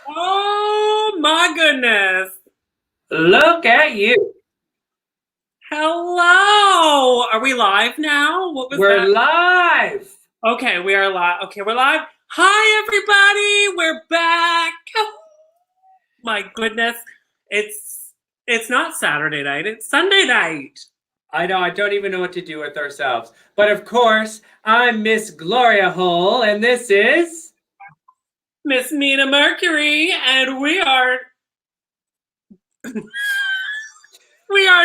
Oh my goodness. Look at you. Hello. Are we live now? What was We're that? live. Okay, we are live. Okay, we're live. Hi everybody. We're back. Oh, my goodness. It's not Saturday night. It's Sunday night. I know, I don't even know what to do with ourselves. But of course, I'm Miss Gloria Hole, and this is. Miss Mina Mercury and we are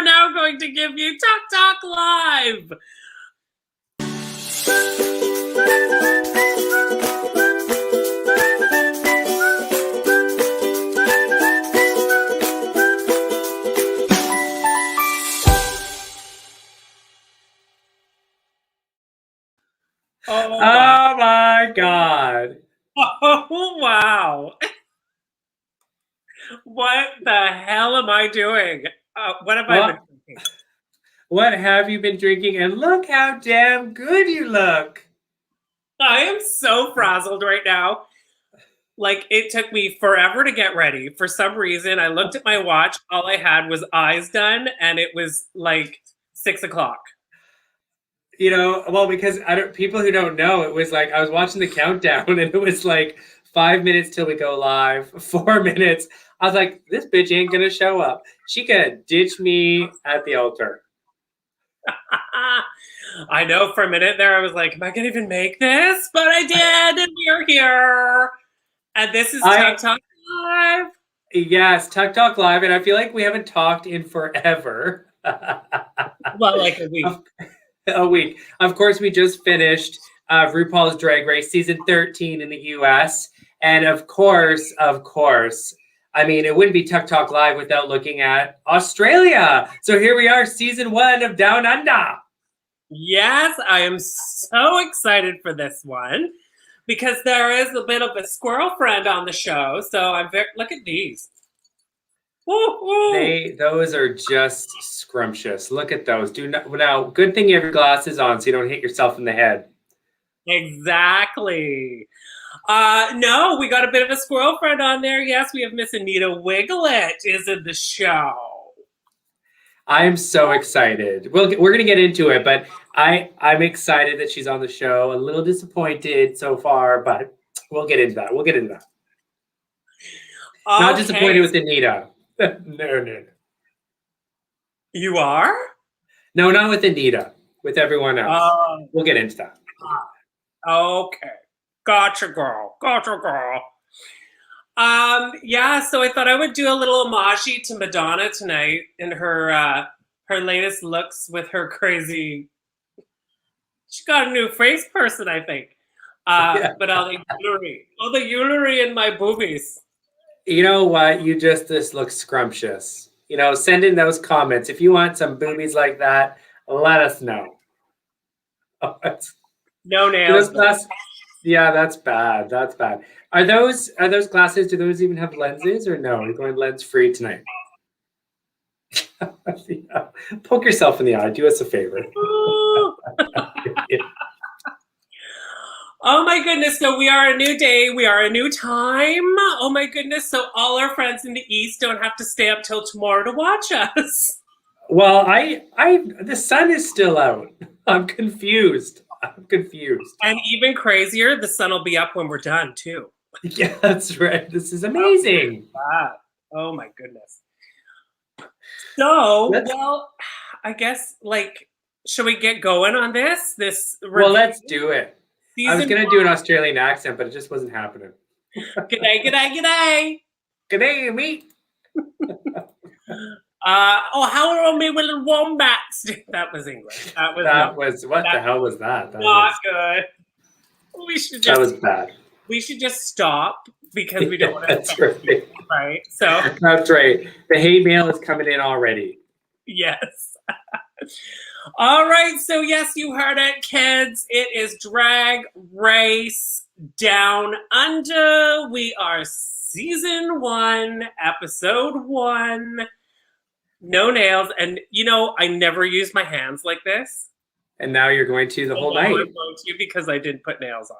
now going to give you Talk Live. Oh my. Oh my God. Oh wow. What the hell am I doing? What have I been What, thinking? what have you been drinking? And look how damn good you look. I am so frazzled right now. Like, it took me forever to get ready. For some reason, I looked at my watch. All I had was eyes done, and it was like 6 o'clock. Well, because people who don't know, it was like I was watching the countdown and it was like 5 minutes till we go live, 4 minutes. I was like, this bitch ain't gonna show up. She could ditch me at the altar. I know for a minute there, I was like, am I going to even make this? But I did, and we're here. And this is I Talk Live. Yes, Tuck Talk Live, and I feel like we haven't talked in forever. Well, like a week. A week. Of course, we just finished RuPaul's Drag Race season 13 in the US. And of course, I mean, it wouldn't be Tuck Talk Live without looking at Australia. So here we are, season 1 of Down Under. Yes, I am so excited for this one because there is a bit of a squirrel friend on the show. So I'm very, look at these. Woo-hoo. Those are just scrumptious. Look at those. Do not now. Good thing you have your glasses on so you don't hit yourself in the head. Exactly. No, we got a bit of a squirrel friend on there. Yes, we have Miss Anita Wiglet is in the show. I'm so excited. We're gonna get into it, but I'm excited that she's on the show. A little disappointed so far, but we'll get into that. We'll get into that. Not disappointed Okay, with Anita. No. you are? No, not with Anita. With everyone else. Um, We'll get into that. okay. Gotcha, girl. Gotcha, girl. Yeah, so I thought I would do a little homage to Madonna tonight in her latest looks with her crazy. She got a new face person, I think. Yeah. But all the jewelry in my boobies. You know what? This looks scrumptious. Send in those comments. If you want some boobies like that, let us know. No Do nails those though. glasses? Yeah, that's bad. That's bad. Are those glasses? Do those even have lenses or no? You're going lens free tonight. Yeah. Poke yourself in the eye. Do us a favor. Oh my goodness, so we are a new day, we are a new time. Oh my goodness, so all our friends in the East don't have to stay up till tomorrow to watch us. Well, the sun is still out. I'm confused. And even crazier, the sun will be up when we're done too. Yeah, that's right. This is amazing. Oh my goodness. So, Let's well, I guess should we get going on this well, review let's do it. I was season gonna do an one? Australian accent, but it just wasn't happening. G'day. Good day, meet. Oh, how are me little wombats? That was English. That was That not was what the hell was that? not good. We should That just was bad. stop because we don't want to That's right. right. So That's right. The hate mail is coming in already. yes. All right. So yes, you heard it, kids. It is Drag Race Down Under. We are season 1, episode 1. No nails, and I never use my hands like this. And now you're going to the whole I'm night. going to because I didn't put nails on,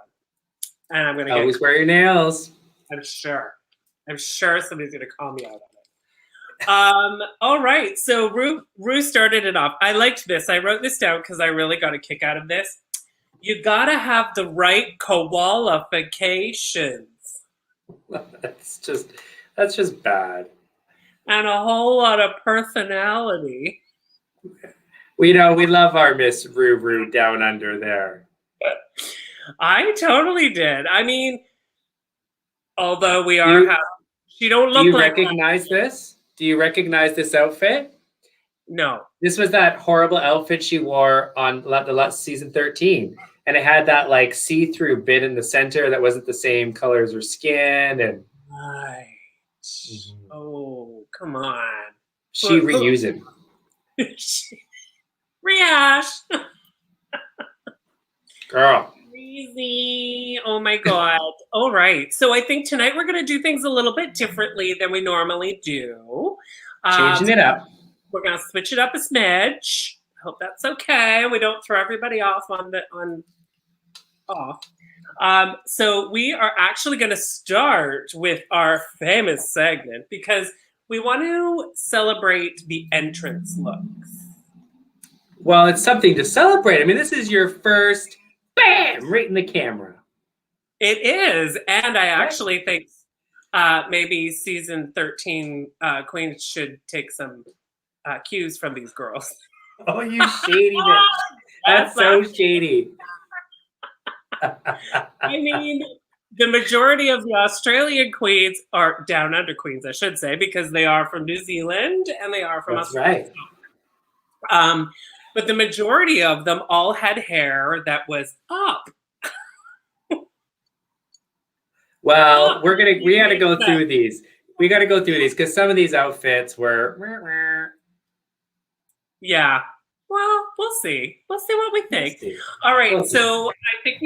and I'm going to Always wear your nails. I'm sure. I'm sure somebody's going to call me out on it. All right. So Rue started it off. I liked this. I wrote this down because I really got a kick out of this. You got to have the right qualifications. That's just bad. And a whole lot of personality. We love our Miss Rue down under there. I totally did. I mean, although we are she don't look like Do you recognize this? Do you recognize this outfit? No. This was that horrible outfit she wore on the season 13. And it had that like see-through bit in the center that wasn't the same color as her skin. And right. Oh, come on. She reused it. Rehash. Girl. Crazy. Oh my God. All right. So I think tonight we're going to do things a little bit differently than we normally do. Changing it up. We're going to switch it up a smidge. Hope that's okay. We don't throw everybody off off. So we are actually going to start with our famous segment because we want to celebrate the entrance looks. Well, it's something to celebrate. I mean, this is your first bam right in the camera. It is. And I actually think maybe season 13 Queens should take some cues from these girls. Oh, you shady bitch. That's so shady. I mean, the majority of the Australian queens are down under queens, I should say, because they are from New Zealand and they are from Australia. Right. But the majority of them all had hair that was up. Well, we got to go through these. We got to go through these because some of these outfits were. Yeah. Well, we'll see. We'll see what we think. All right. So I think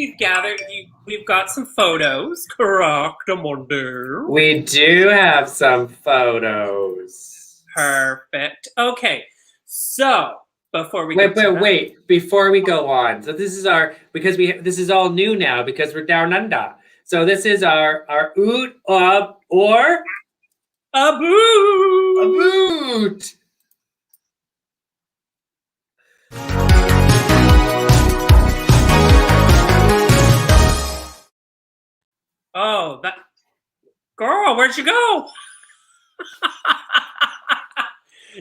we've got some photos. Correct, Amondo. We do have some photos. Perfect. Okay. So before we wait. Before we go on. So this is this is all new now because we're down under. So this is our oot up or a boot. A boot. Oh, that girl, where'd you go?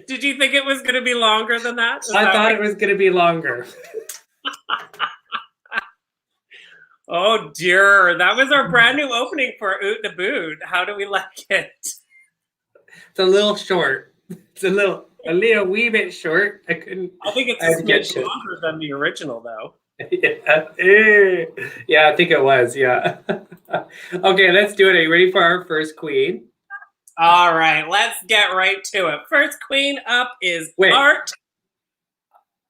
Did you think it was going to be longer than that? I thought it was going to be longer. Oh dear, that was our brand new opening for Oot the Boot. How do we like it? It's a little short. It's a little wee bit short. I think it's a bit longer than the original, though. Yeah, I think it was. Yeah. Okay, let's do it. Are you ready for our first queen? All right, let's get right to it. First queen up is Art.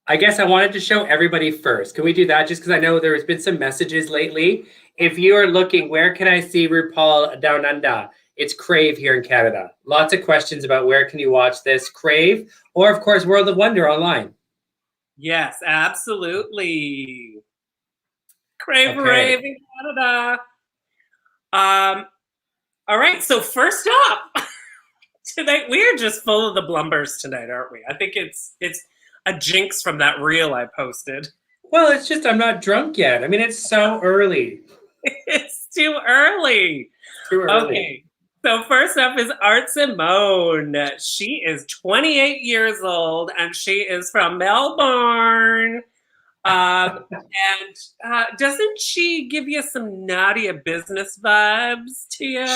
I guess I wanted to show everybody first. Can we do that? Just because I know there's been some messages lately. If you are looking, where can I see RuPaul Down Under? It's Crave here in Canada. Lots of questions about where can you watch this. Crave, or of course, World of Wonder online. Yes, absolutely. Crave Rave in Canada. All right, so first up, tonight we're just full of the blumbers tonight, aren't we? I think it's a jinx from that reel I posted. Well, it's just I'm not drunk yet. I mean, it's so early. It's too early. Too early. Okay. So first up is Art Simone. She is 28 years old and she is from Melbourne. And doesn't she give you some Nadia business vibes to you?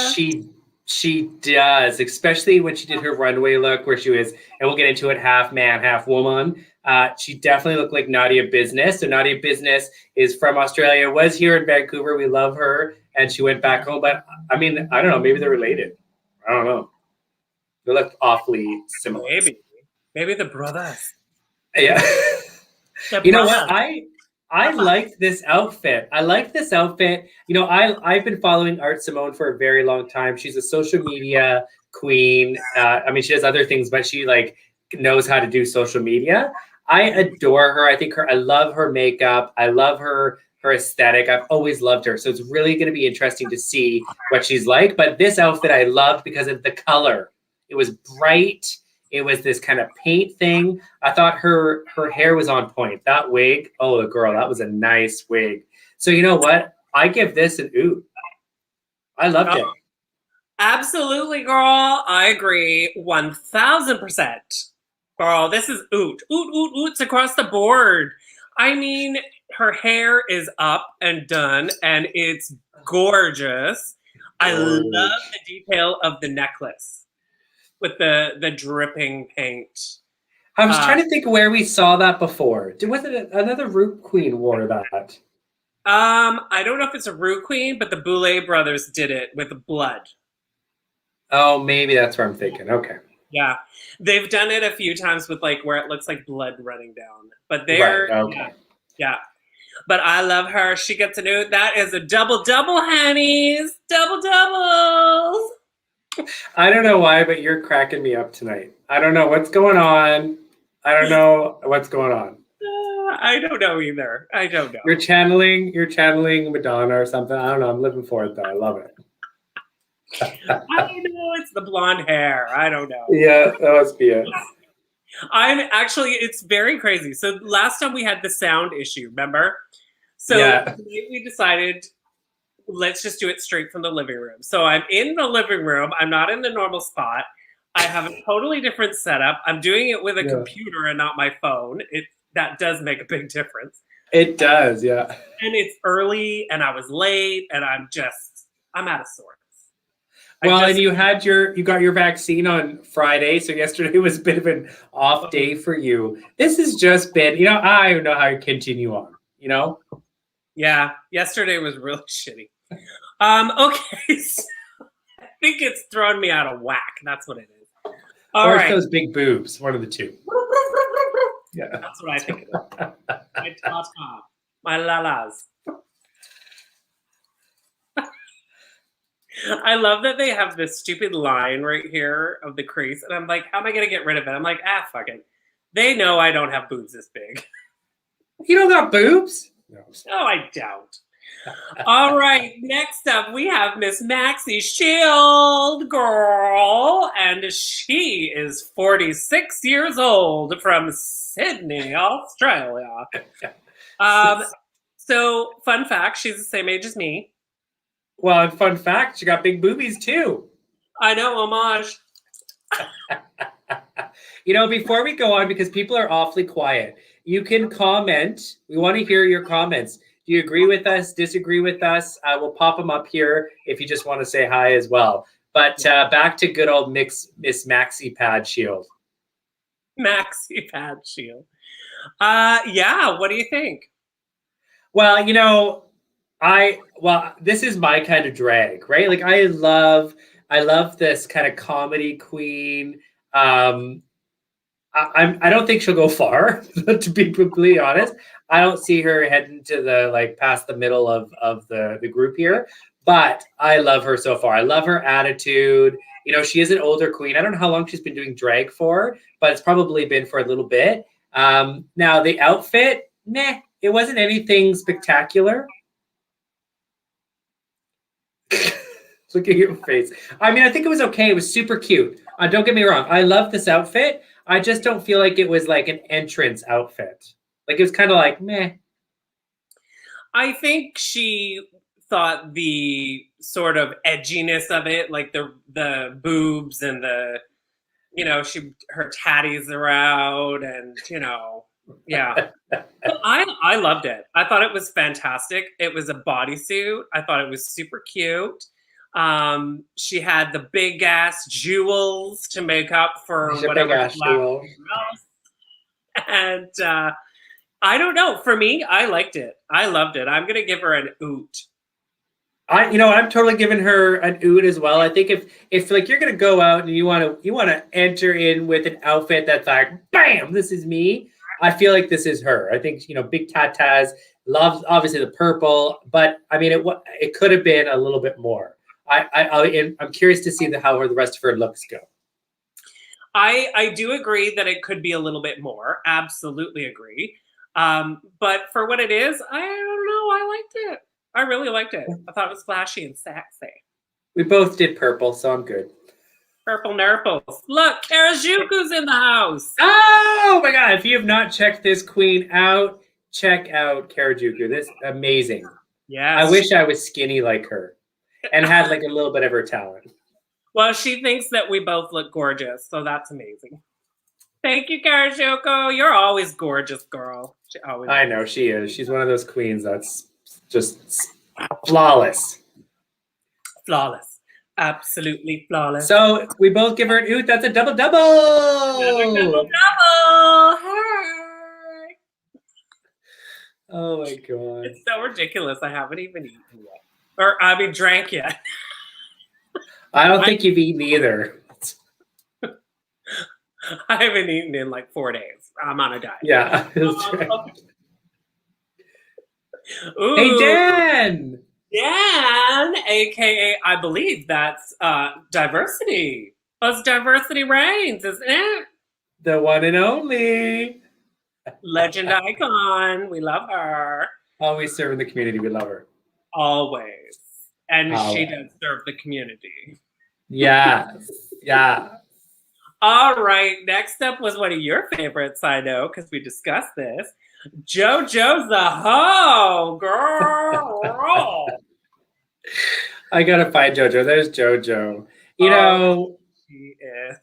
She does, especially when she did her runway look where she was, and we'll get into it, half man, half woman. She definitely looked like Nadia Business. So Nadia Business is from Australia, was here in Vancouver. We love her. And she went back home. But I mean, I don't know. Maybe they're related. I don't know. They look awfully similar. Maybe the brothers. Yeah. You know what? I liked this outfit. I like this outfit. You know, I've been following Art Simone for a very long time. She's a social media queen. I mean, she does other things, but she like knows how to do social media. I adore her. I love her makeup. I love her her aesthetic. I've always loved her. So it's really going to be interesting to see what she's like. But this outfit I loved because of the color. It was bright. It was this kind of paint thing. I thought her hair was on point. That wig, oh, the girl, that was a nice wig. So you know what? I give this an oot. I loved it. Absolutely, girl. I agree 1000%. Girl, this is oot. Oots across the board. I mean, her hair is up and done, and it's gorgeous. I love the detail of the necklace with the dripping paint. I was trying to think where we saw that before. Was it another Root Queen wore that? I don't know if it's a Ru Queen, but the Boulet brothers did it with blood. Oh, maybe that's where I'm thinking. Okay. Yeah. They've done it a few times with like where it looks like blood running down. But they're right. Okay. Yeah. But I love her. She gets a new, that is a double, honeys. Doubles. I don't know why, but you're cracking me up tonight. I don't know what's going on. I don't know what's going on. I don't know either. I don't know. You're channeling Madonna or something. I don't know. I'm living for it though. I love it. I don't know. It's the blonde hair. I don't know. Yeah, that must be it. It's very crazy. So last time we had the sound issue, remember? So we decided, let's just do it straight from the living room. So I'm in the living room. I'm not in the normal spot. I have a totally different setup. I'm doing it with a computer and not my phone. That does make a big difference. It does, yeah. And it's early and I was late and I'm out of sorts. Well, and you got your vaccine on Friday, so yesterday was a bit of an off day for you. This has just been, I don't know how to continue on, Yeah, yesterday was really shitty. Okay, so I think it's thrown me out of whack. That's what it is. All right. Those big boobs, one of the two. Yeah, that's what I think it is. My ta-ta, my la-las. I love that they have this stupid line right here of the crease, and I'm like, how am I going to get rid of it? I'm like, fuck it. They know I don't have boobs this big. You don't got boobs? No, I don't. All right, next up we have Miss MAXI Shield, girl, and she is 46 years old from Sydney, Australia. So, fun fact, she's the same age as me. Well, and fun fact, she got big boobies too. I know, homage. Before we go on, because people are awfully quiet, you can comment. We want to hear your comments. Do you agree with us? Disagree with us? We'll pop them up here if you just want to say hi as well. But back to good old Miss MAXI Pad Shield. MAXI Pad Shield. Yeah, what do you think? Well, this is my kind of drag, right? Like I love this kind of comedy queen. I don't think she'll go far, to be completely honest. I don't see her heading to the past the middle of the group here, but I love her so far. I love her attitude. She is an older queen. I don't know how long she's been doing drag for, but it's probably been for a little bit. Now the outfit, it wasn't anything spectacular. Look at your face. I mean, I think it was okay. It was super cute. Don't get me wrong. I love this outfit. I just don't feel like it was like an entrance outfit. Like it was kind of like, meh. I think she thought the sort of edginess of it, like the boobs and the, her tatties are out and, yeah. I loved it. I thought it was fantastic. It was a bodysuit. I thought it was super cute. She had the big ass jewels to make up for whatever. And I don't know. For me, I liked it. I loved it. I'm gonna give her an oot. I'm totally giving her an oot as well. I think if like you're gonna go out and you wanna enter in with an outfit that's like, bam, this is me. I feel like this is her. I think big tatas, loves obviously the purple, but I mean it could have been a little bit more. I'm curious to see how the rest of her looks go. I do agree that it could be a little bit more. Absolutely agree. But for what it is, I don't know. I liked it. I really liked it. I thought it was flashy and sexy. We both did purple, so I'm good. Purple nurples. Look, Karajuku's in the house. Oh my god, if you have not checked this queen out, check out Karajuku. This is amazing. Yes. I wish I was skinny like her and had like a little bit of her talent. Well, she thinks that we both look gorgeous, so that's amazing. Thank you, Karajuku. You're always gorgeous, girl. I know, she is. She's one of those queens that's just flawless. Flawless. Absolutely flawless. So we both give her an oot. That's a double-double. Double-double. Hey. Oh my god. It's so ridiculous. I haven't even eaten yet. Or, drank yet. I don't think you've eaten either. I haven't eaten in like 4 days. I'm on a diet. Yeah. Ooh. Hey, Dan! Dan, aka I believe that's diversity. That's diversity reigns, isn't it? The one and only. Legend icon. We love her. Always serving the community. We love her. Always. And she does serve the community. Yes. Yeah. All right. Next up was one of your favorites, I know, because we discussed this. JoJo ZAHO, girl. I gotta find JoJo. There's JoJo. You know, she is.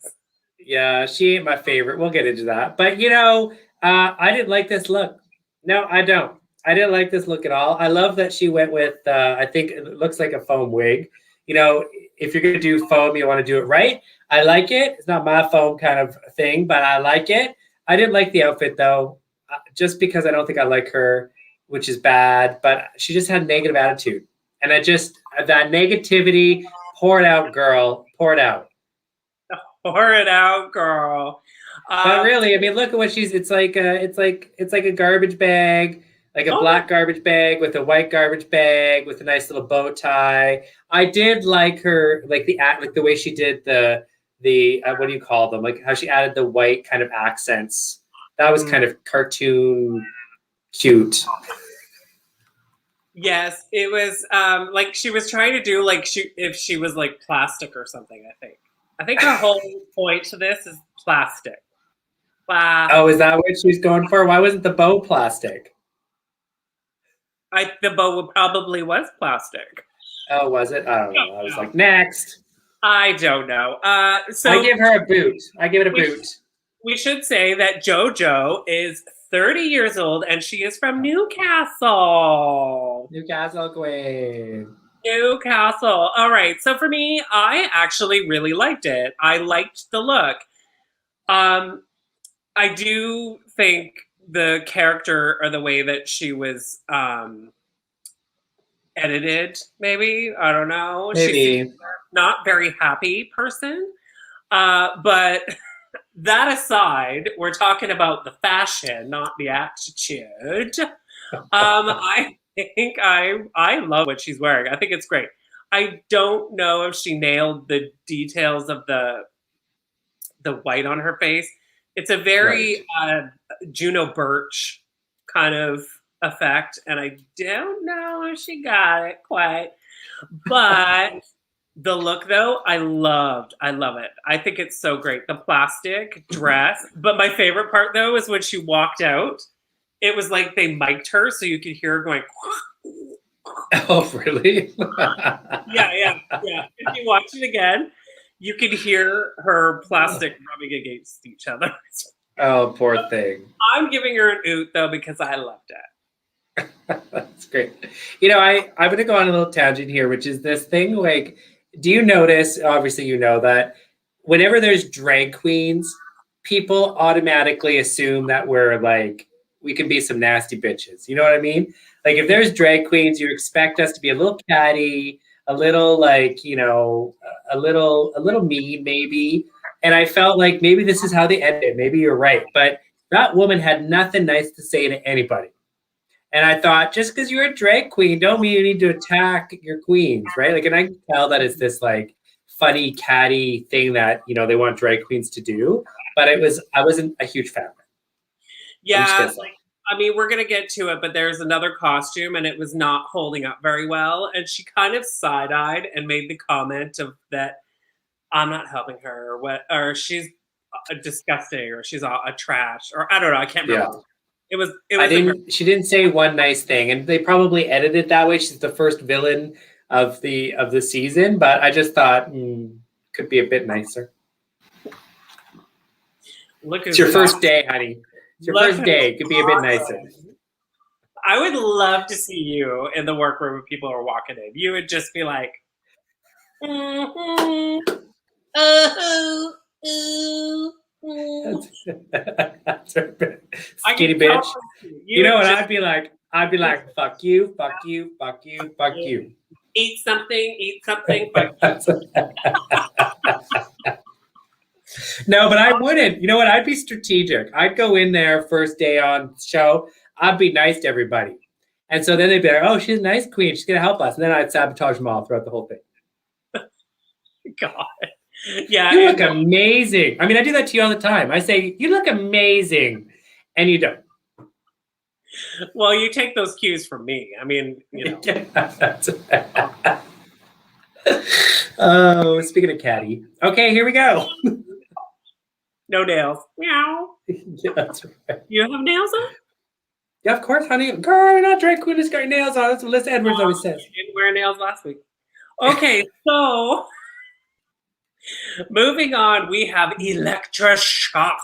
Yeah, she ain't my favorite. We'll get into that. But you know, I didn't like this look. No, I don't. I didn't like this look at all. I love that she went with. I think it looks like a foam wig. You know, if you're gonna do foam, you want to do it right. I like it. It's not my foam kind of thing, but I like it. I didn't like the outfit though, just because I don't think I like her, which is bad. But she just had a negative attitude. And that negativity, pour it out, girl. Pour it out. Pour it out, girl. But really, I mean, look at what it's like a garbage bag, like a black garbage bag with a white garbage bag with a nice little bow tie. I did like her, like the way she did the what do you call them? Like how she added the white kind of accents. That was kind of cartoon cute. Yes, it was like she was trying to do like if she was like plastic or something, I think her whole point to this is plastic. Oh, is that what she's going for? Why wasn't the bow plastic? The bow probably was plastic. Oh, was it? I don't know. I was like, next. I don't know. So I give her a boot. I give it a boot. We should say that JoJo is 30 years old and she is from Newcastle. Newcastle queen. Newcastle. All right. So for me, I actually really liked it. I liked the look. I do think the character or the way that she was edited, maybe, I don't know. Maybe. She's not very happy person. But that aside, we're talking about the fashion, not the attitude. I think I love what she's wearing. I think it's great. I don't know if she nailed the details of the white on her face. It's a very Juno Birch kind of effect, and I don't know if she got it quite. But the look, though, I love it. I think it's so great. The plastic dress. But my favorite part, though, is when she walked out. It was like they mic'd her so you could hear her going. Oh, really? Yeah. If you watch it again, you can hear her plastic rubbing against each other. Oh, poor thing. I'm giving her an oot, though, because I loved it. That's great. You know, I'm going to go on a little tangent here, which is this thing, like, do you notice, obviously you know that, whenever there's drag queens, people automatically assume that we can be some nasty bitches. You know what I mean? Like, if there's drag queens, you expect us to be a little catty, a little, like, you know, a little mean, maybe. And I felt like maybe this is how they ended. Maybe you're right. But that woman had nothing nice to say to anybody. And I thought, just because you're a drag queen, don't mean you need to attack your queens, right? Like, and I can tell that it's this, like, funny, catty thing that, you know, they want drag queens to do. But I wasn't a huge fan of it. Yeah, I mean, we're going to get to it, but there's another costume and it was not holding up very well. And she kind of side-eyed and made the comment of that I'm not helping her or she's disgusting or she's a trash or I don't know. I can't remember. Yeah. She didn't say one nice thing, and they probably edited it that way. She's the first villain of the season, but I just thought could be a bit nicer. It's your first day, honey. It's your first day. It could be a bit nicer. I would love to see you in the workroom when people are walking in. You would just be like, That's skinny bitch. You know what I'd be like? I'd be like, fuck you, fuck you, fuck you, fuck you. Eat something, fuck No, but I wouldn't. You know what? I'd be strategic. I'd go in there first day on show. I'd be nice to everybody. And so then they'd be like, oh, she's a nice queen. She's going to help us. And then I'd sabotage them all throughout the whole thing. God. Yeah. You look amazing. I mean, I do that to you all the time. I say, you look amazing. And you don't. Well, you take those cues from me. I mean, you know. Oh, speaking of catty. Okay, here we go. No nails. Meow. Yeah, that's right. You have nails on? Yeah, of course, honey. Girl, you're not drag queen. It's got your nails on. That's what Liz Edwards always says. You didn't wear nails last week. Okay, so moving on, we have Electroshock.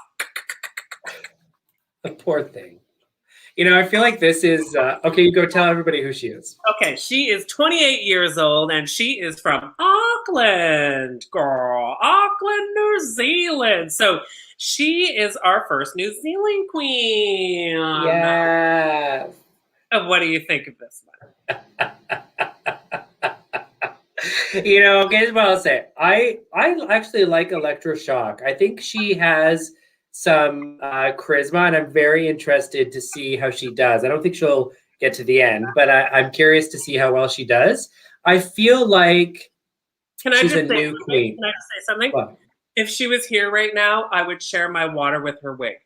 The poor thing. You know, I feel like this is okay. You go tell everybody who she is. Okay, she is 28 years old and she is from Auckland, girl. Auckland, New Zealand. So she is our first New Zealand queen. Yeah. What do you think of this one? You know, here's what I'll say. I actually like Electroshock. I think she has some charisma, and I'm very interested to see how she does. I don't think she'll get to the end, but I'm curious to see how well she does. I feel like she's a new queen. Can I just say something? What? If she was here right now, I would share my water with her wig.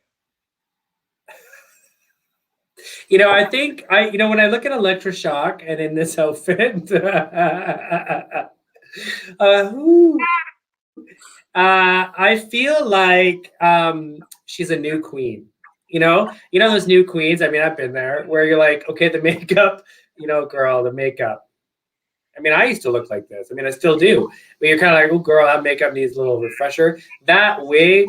You know, I think when I look at Electroshock and in this outfit, I feel like she's a new queen. You know those new queens. I mean, I've been there where you're like, okay, the makeup, girl, the makeup. I mean, I used to look like this. I mean, I still do. But you're kind of like, oh, girl, that makeup needs a little refresher. That wig,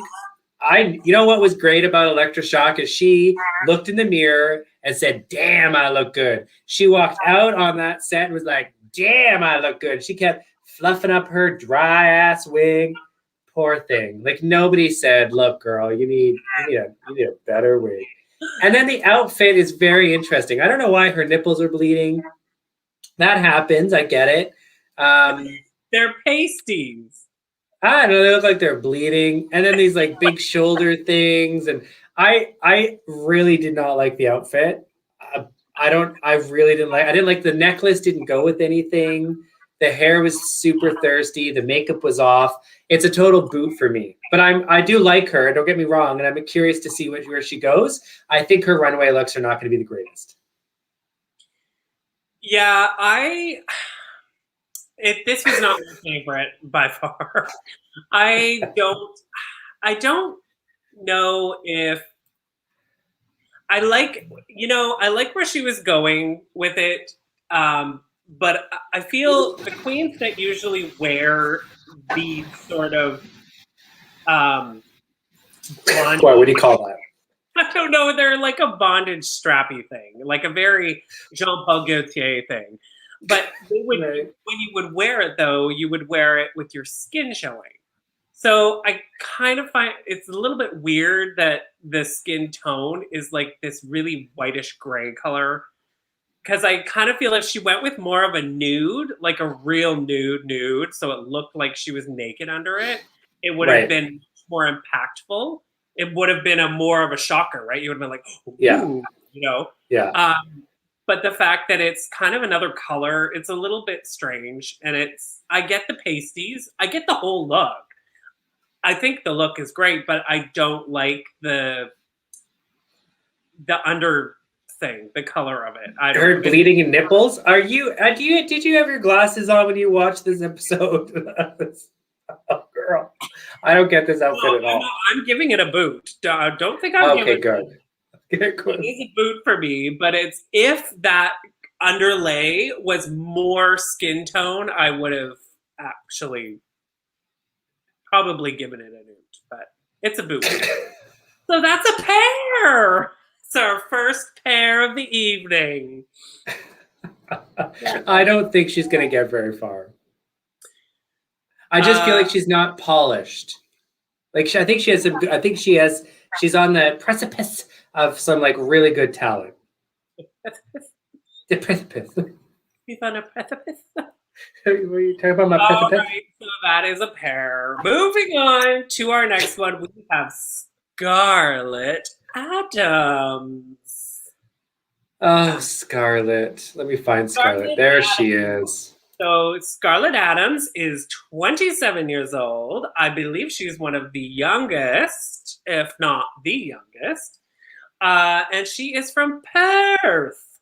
you know what was great about Electroshock is she looked in the mirror and said, damn, I look good. She walked out on that set and was like, damn, I look good. She kept fluffing up her dry ass wig. Poor thing. Like nobody said, look, girl, you need a better wig. And then the outfit is very interesting. I don't know why her nipples are bleeding. That happens. I get it. They're pasties. I don't know. They look like they're bleeding. And then these like big shoulder things. And I really did not like the outfit. I didn't like the necklace didn't go with anything. The hair was super thirsty. The makeup was off. It's a total boot for me. But I do like her. Don't get me wrong. And I'm curious to see where she goes. I think her runway looks are not going to be the greatest. Yeah, this was not my favorite by far. I don't know if I like where she was going with it. But I feel the queens that usually wear these sort of what do you call that? I don't know. They're like a bondage strappy thing, like a very Jean-Paul Gaultier thing. But when you would wear it, though, you would wear it with your skin showing. So I kind of find it's a little bit weird that the skin tone is like this really whitish gray color. Because I kind of feel if she went with more of a nude, like a real nude, so it looked like she was naked under it, it would have been more impactful. It would have been more of a shocker, right? You would have been like, ooh, Yeah. But the fact that it's kind of another color, it's a little bit strange. And I get the pasties. I get the whole look. I think the look is great, but I don't like the thing, the color of it. I don't Her know. bleeding in nipples. Did you have your glasses on when you watched this episode? Oh, girl, I don't get this outfit at all. I'm giving it a boot. Don't think I'm Okay, giving good. it is a boot for me, but it's if that underlay was more skin tone, I would have actually probably given it a boot, but it's a boot. So that's a pair. It's our first pair of the evening. I don't think she's gonna get very far. I just feel like she's not polished. Like I think she has some. I think she's on the precipice of some like really good talent. The precipice. He's on a precipice. Were you talking about my All precipice? right, so that is a pair. Moving on to our next one, we have Scarlett Adams. Oh, Scarlett. Let me find Scarlett. There she is. So Scarlett Adams is 27 years old. I believe she's one of the youngest, if not the youngest. And she is from Perth,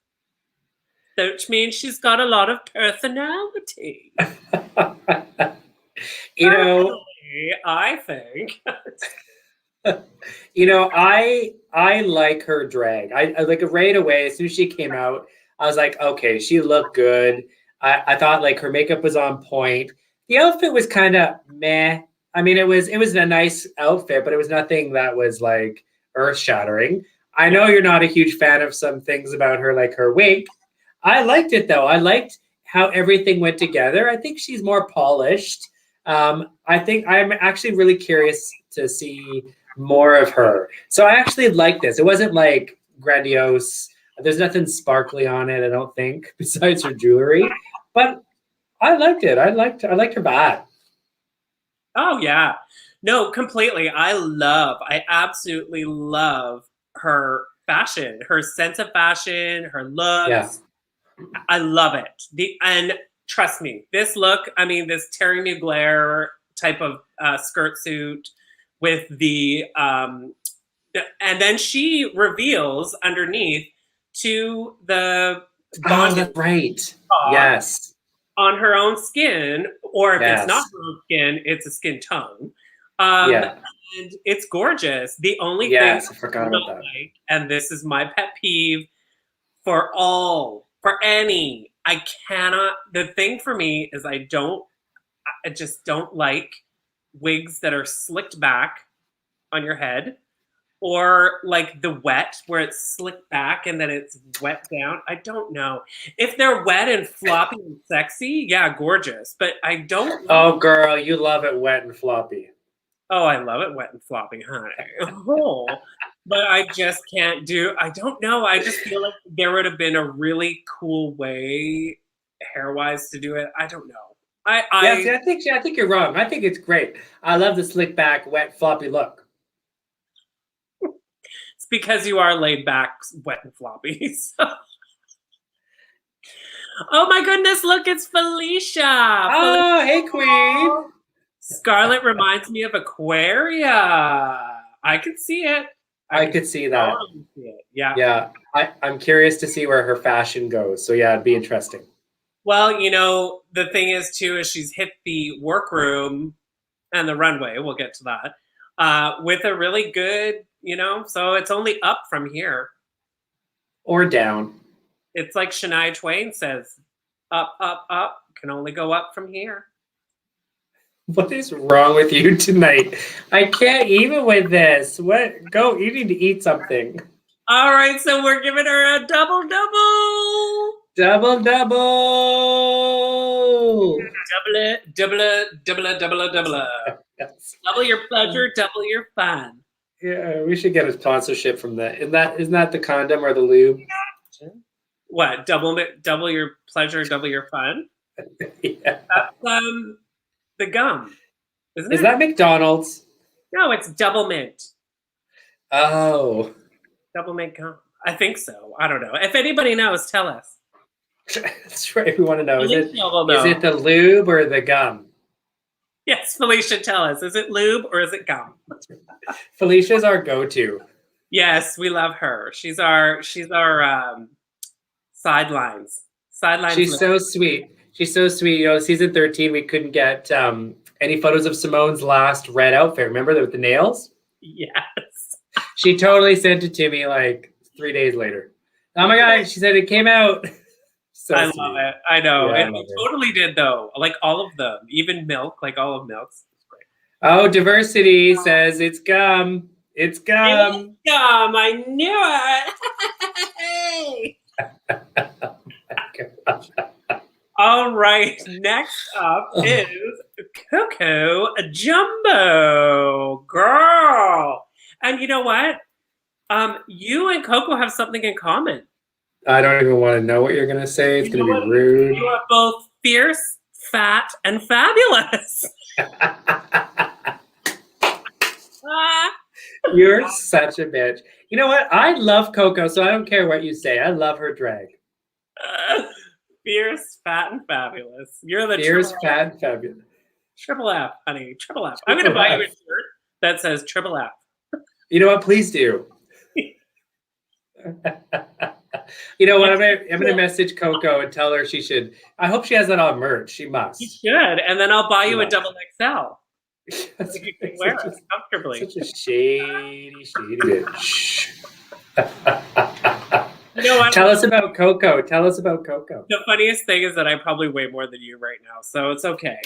which means she's got a lot of personality. I think. I like her drag. I like right away as soon as she came out, I was like, okay, she looked good. I thought like her makeup was on point. The outfit was kind of meh. I mean, it was a nice outfit, but it was nothing that was like earth shattering. I know you're not a huge fan of some things about her, like her wig. I liked it though. I liked how everything went together. I think she's more polished. I think I'm actually really curious to see more of her. So I actually like this. It wasn't like grandiose. There's nothing sparkly on it, I don't think, besides her jewelry. But I liked it. I liked her bad. Oh yeah. No, completely. I absolutely love her fashion, her sense of fashion, her looks. Yeah. I love it. And trust me, this look, I mean, this Terry Mugler type of skirt suit with and then she reveals underneath to the bondage right. Yes. on her own skin, or if Yes. it's not her own skin, it's a skin tone. Yeah. And it's gorgeous. The only Yes, thing I forgot about that. like, and this is my pet peeve for any, I cannot, the thing for me is I just don't like wigs that are slicked back on your head, or like the wet where it's slicked back and then it's wet down. I don't know. If they're wet and floppy and sexy, yeah, gorgeous. But I don't Oh, girl, you love it wet and floppy. Oh, I love it wet and floppy, honey. Oh, but I just can't I don't know. I just feel like there would have been a really cool way hair-wise to do it. I don't know. I think you're wrong. I think it's great. I love the slick back, wet, floppy look. It's because you are laid back, wet and floppy. So. Oh my goodness, look, it's Felicia. Oh, hey, Queen. Scarlett reminds me of Aquaria. I could see it. I could see that. See it. Yeah. Yeah. I'm curious to see where her fashion goes. So yeah, it'd be interesting. Well, the thing is too, is she's hit the workroom and the runway. We'll get to that. With a really good, so it's only up from here. Or down. It's like Shania Twain says, up, up, up, can only go up from here. What is wrong with you tonight? I can't even with this. What? Go, you need to eat something. All right, so we're giving her a double. Double. Double. Yes. Double your pleasure, double your fun. Yeah, we should get a sponsorship from that. Isn't that the condom or the lube? What? Double your pleasure, double your fun? Yeah. That's the gum, isn't it? Is that McDonald's? No, it's Double Mint. Oh. Double Mint gum. I think so. I don't know. If anybody knows, tell us. That's right. We want to know. Is it the lube or the gum? Yes, Felicia, tell us. Is it lube or is it gum? Felicia's our go-to. Yes, we love her. She's our sidelines. Sidelines. She's so sweet. She's so sweet. You know, season 13, we couldn't get any photos of Simone's last red outfit. Remember with the nails? Yes. She totally sent it to me like 3 days later. Oh my God, she said it came out. So I sweet. love it. I know. Yeah, I And love we her. totally did though. Like all of them. Even Milk, like all of Milk's. It's great. Oh, diversity says it's gum. It's gum. Yum, I knew it. All right, next up is Coco Jumbo. Girl. And you know what? You and Coco have something in common. I don't even want to know what you're going to say. It's going to be rude. You are both fierce, fat, and fabulous. You're such a bitch. You know what? I love Coco, so I don't care what you say. I love her drag. Fierce, fat, and fabulous. You're the Fierce, fat, and fabulous. Triple F, honey. Triple F. I'm going to buy you a shirt that says Triple F. You know what? Please do. You know what? I'm gonna message Coco and tell her she should. I hope she has that on merch. She must. You should, and then I'll buy you a double XL. That's So you can wear it comfortably. Such a shady bitch. You know what? Tell us about Coco. Tell us about Coco. The funniest thing is that I probably weigh more than you right now, so it's okay.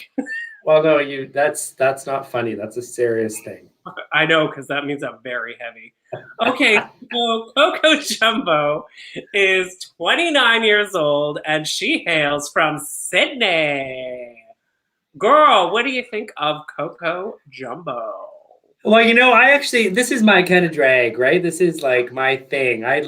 Well, no, that's not funny. That's a serious thing. I know, because that means I'm very heavy. Okay, so Coco Jumbo is 29 years old, and she hails from Sydney. Girl, what do you think of Coco Jumbo? Well, you know, this is my kind of drag, right? This is like my thing. I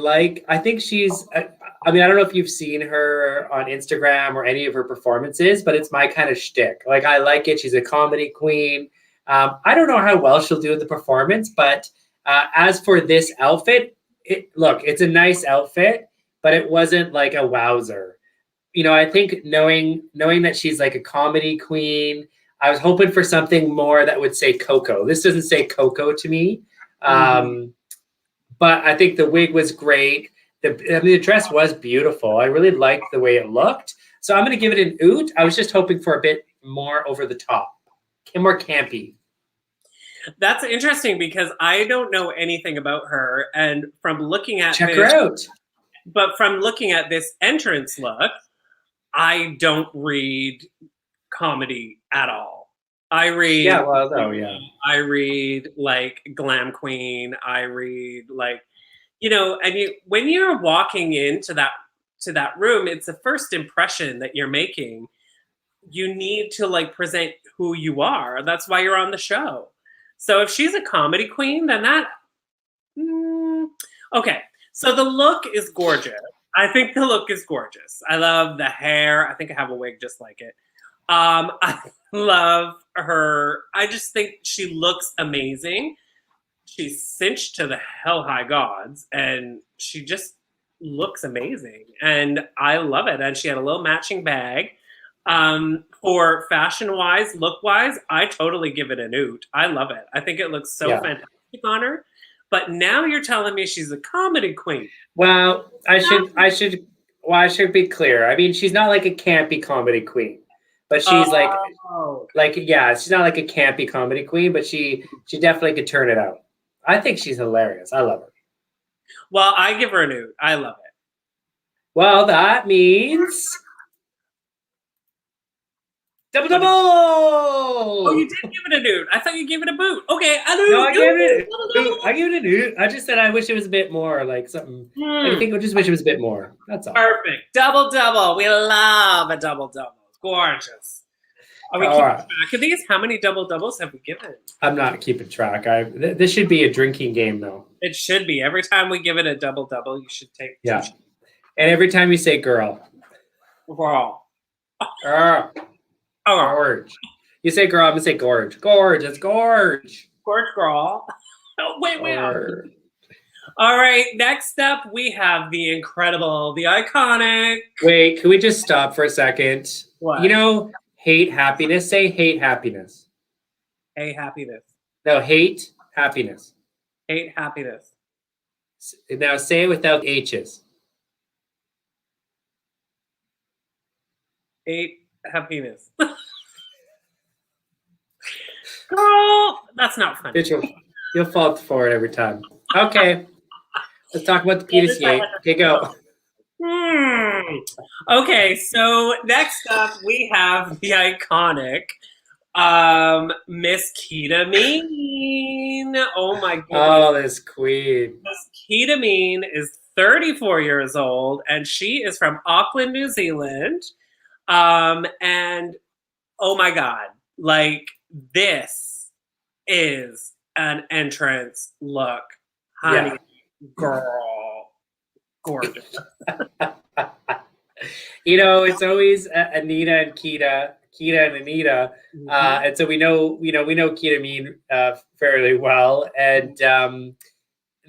think she's, I mean, I don't know if you've seen her on Instagram or any of her performances, but it's my kind of shtick. Like, I like it. She's a comedy queen. I don't know how well she'll do in the performance, but as for this outfit, look, it's a nice outfit, but it wasn't like a wowzer. You know, I think knowing that she's like a comedy queen, I was hoping for something more that would say Coco. This doesn't say Coco to me, but I think the wig was great. The dress was beautiful. I really liked the way it looked. So I'm going to give it an oot. I was just hoping for a bit more over the top, more campy. That's interesting because I don't know anything about her, and from looking at check her out. But from looking at this entrance look, I don't read comedy at all. I read I read like glam queen. I read like, you know, and when you're walking into that room, it's the first impression that you're making. You need to like present who you are. That's why you're on the show. So if she's a comedy queen, then okay. So the look is gorgeous. I think the look is gorgeous. I love the hair. I think I have a wig just like it. I love her. I just think she looks amazing. She's cinched to the hell high gods, and she just looks amazing. And I love it. And she had a little matching bag. For fashion-wise, look-wise, I totally give it an oot. I love it. I think it looks so fantastic on her. But now you're telling me she's a comedy queen. Well, I should be clear. I mean, she's not like a campy comedy queen, but she's she's not like a campy comedy queen, but she definitely could turn it out. I think she's hilarious. I love her. Well, I give her an oot. I love it. Well, that means double. Oh, you did give it a oot. I thought you gave it a boot. Okay, I give it an oot. I just said I wish it was a bit more like something. I think I just wish it was a bit more. That's all. Perfect. Double. We love a double. Gorgeous. Are we keeping track of these? How many doubles have we given? I'm not keeping track. This should be a drinking game, though. It should be. Every time we give it a double, you should take. Yeah. And every time you say girl. Girl. Gorge. You say girl, I'm going to say gorge. Gorge. It's gorge. Gorge girl. Oh, wait. All right. Next up, we have the incredible, the iconic. Wait, can we just stop for a second? What? You know, hate happiness. Say hate happiness. Hey, happiness. No, hate happiness. Hate happiness. Now say it without H's. 8 happiness. Girl, that's not funny. Bitch, you'll fall for it every time. Okay. Let's talk about the penis yay. Okay, go. Okay, so next up we have the iconic Miss Ketamine. Oh my goodness. Oh, this queen. Miss Ketamine is 34 years old and she is from Auckland, New Zealand. And oh my God, like this is an entrance look, honey, girl, gorgeous. You know, it's always Anita and Kita and Anita, and so we know Ketamine fairly well, and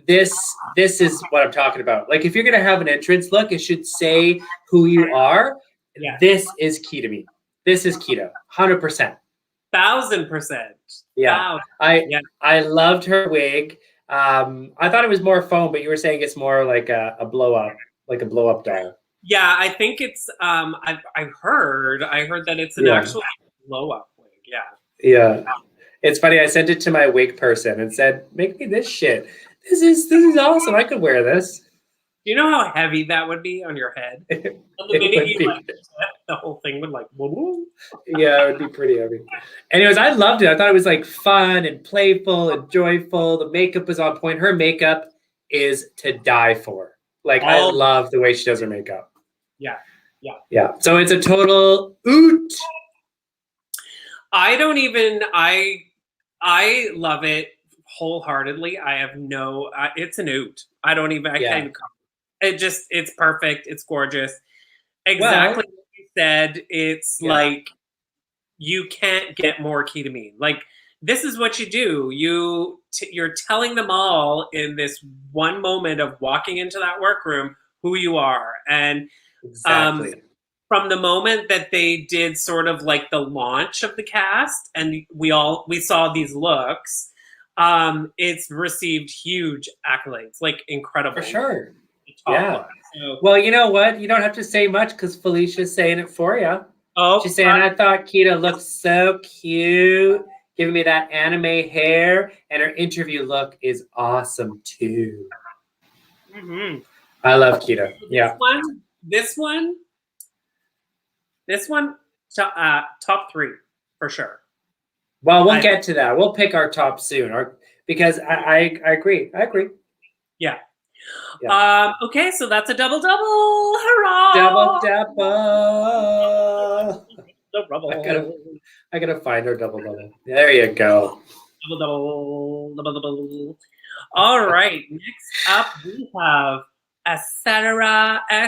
this is what I'm talking about. Like, if you're gonna have an entrance look, it should say who you are. Yeah. This is Ketamine. This is Kita, 100%. 1000%. Yeah, I I loved her wig. I thought it was more foam, but you were saying it's more like a blow up, like a blow up doll. Yeah, I think it's I heard that it's an actual blow up wig. Yeah. Yeah. It's funny, I sent it to my wig person and said, "Make me this shit. This is awesome. I could wear this." Do you know how heavy that would be on your head? The minute you like the whole thing would like woo. Yeah, it would be pretty heavy. Anyways, I loved it. I thought it was like fun and playful and joyful. The makeup was on point. Her makeup is to die for. Like, I love the way she does her makeup. Yeah. So it's a total oot. I love it wholeheartedly. I have no, it's an oot. I can't even comment. It's perfect. It's gorgeous. Exactly what you said. It's like, you can't get more Ketamine. Like, this is what you do. You're telling them all in this one moment of walking into that workroom who you are. And from the moment that they did sort of like the launch of the cast and we saw these looks, it's received huge accolades, like incredible. For sure. So, well, you know what? You don't have to say much because Felicia's saying it for you. Oh, she's saying, I thought Kita looked so cute, giving me that anime hair, and her interview look is awesome too. Mm-hmm. I love Kita. This one, top 3 for sure. Well, we'll get to that. We'll pick our top soon, because I agree. Yeah. Okay, so that's a double. Hurrah! Double. I gotta find her double. There you go. Double. All right. Next up, we have etc.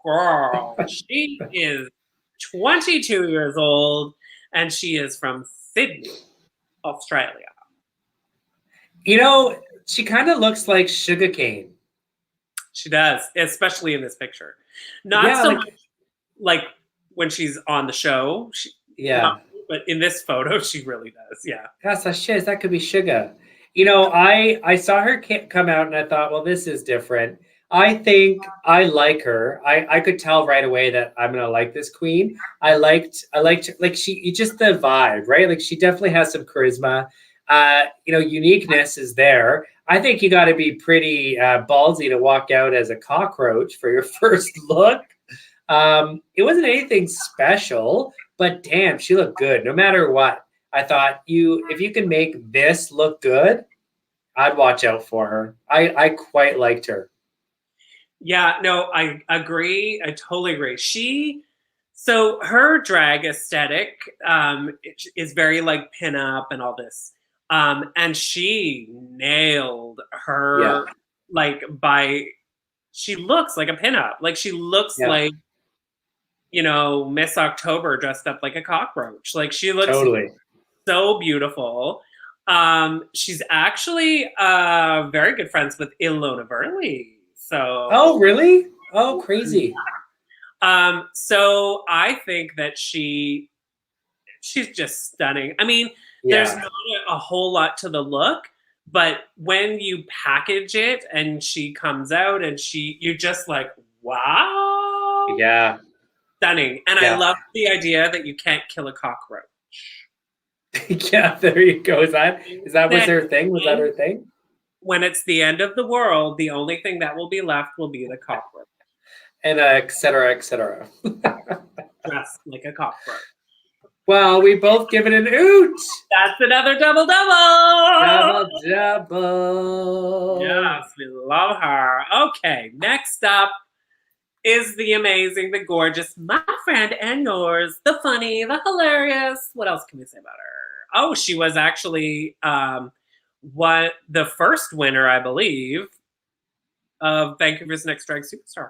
Girl, she is 22 years old, and she is from Sydney, Australia. You know, she kind of looks like sugarcane. She does, especially in this picture. Not so much like when she's on the show. But in this photo, she really does. Yeah. That's a shit. That could be sugar. You know, I saw her come out and I thought, well, this is different. I think I like her. I could tell right away that I'm gonna like this queen. I liked like just the vibe, right? Like, she definitely has some charisma. Uniqueness is there. I think you got to be pretty ballsy to walk out as a cockroach for your first look. It wasn't anything special, but damn, she looked good no matter what. I thought if you can make this look good, I'd watch out for her. I quite liked her. Yeah, no, I agree. I totally agree. So her drag aesthetic is very like pinup and all this. And she nailed her she looks like a pinup. Like, she looks like, Miss October dressed up like a cockroach. Like, she looks so beautiful. She's actually very good friends with Ilona Burnley. So. Oh, really? Oh, crazy. So I think that she's just stunning. I mean, there's not a whole lot to the look, But when you package it and she comes out and you're just like, wow. Yeah. Stunning. And I Yeah. love the idea that you can't kill a cockroach. Yeah, there you go. Is that was her thing? Was that her thing? When it's the end of the world, the only thing that will be left will be the cockroach. And et cetera, et cetera. Dressed like a cockroach. Well, we both give it an oot. That's another double. Double. Yes, we love her. Okay, next up is the amazing, the gorgeous, my friend and yours, the funny, the hilarious. What else can we say about her? Oh, she was actually the first winner, I believe, of Vancouver's Next Drag Superstar.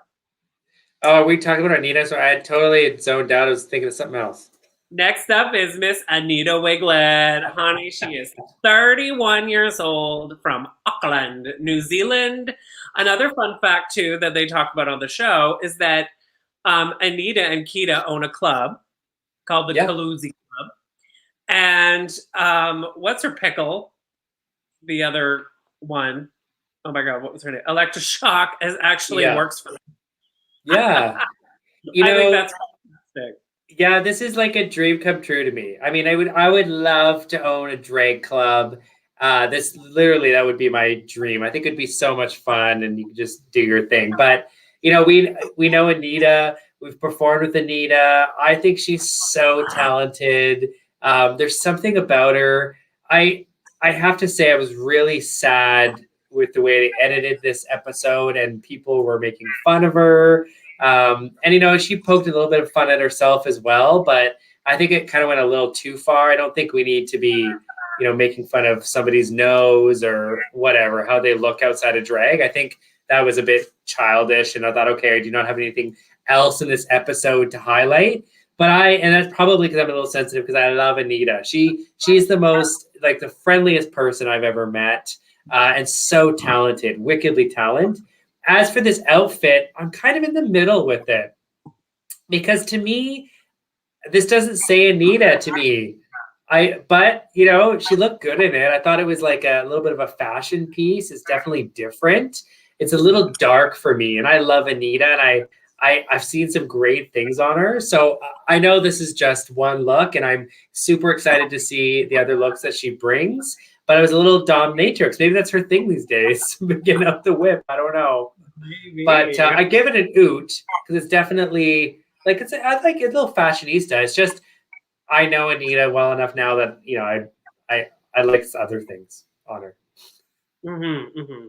Oh, we talked about Anita, so I had totally zoned out. I was thinking of something else. Next up is Miss Anita Wiglet. Honey, she is 31 years old from Auckland, New Zealand. Another fun fact, too, that they talk about on the show is that Anita and Kita own a club called the Kaluzi Club. And what's her pickle? The other one. Oh, my God, what was her name? Electra Shock actually works for them. Yeah. I think that's fantastic. Yeah, this is like a dream come true to me. I mean, I would love to own a drag club. This literally, that would be my dream. I think it'd be so much fun, and you could just do your thing. But you know, we know Anita. We've performed with Anita. I think she's so talented. There's something about her. I have to say, I was really sad with the way they edited this episode, and people were making fun of her. And you know, she poked a little bit of fun at herself as well, but I think it kind of went a little too far. I don't think we need to be, you know, making fun of somebody's nose or whatever, how they look outside of drag. I think that was a bit childish, and I thought, okay, I do not have anything else in this episode to highlight. But and that's probably because I'm a little sensitive, because I love Anita. She's the most, like, the friendliest person I've ever met, and so talented, wickedly talented. As for this outfit, I'm kind of in the middle with it, because to me, this doesn't say Anita to me. But you know, she looked good in it. I thought it was like a little bit of a fashion piece. It's definitely different. It's a little dark for me, and I love Anita, and I've seen some great things on her. So I know this is just one look, and I'm super excited to see the other looks that she brings. But I was a little dominatrix. Maybe that's her thing these days, getting up the whip. I don't know. Maybe. But I give it an oot, because it's definitely like I like a little fashionista. It's just I know Anita well enough now that, you know, I like other things on her. Mm-hmm, mm-hmm.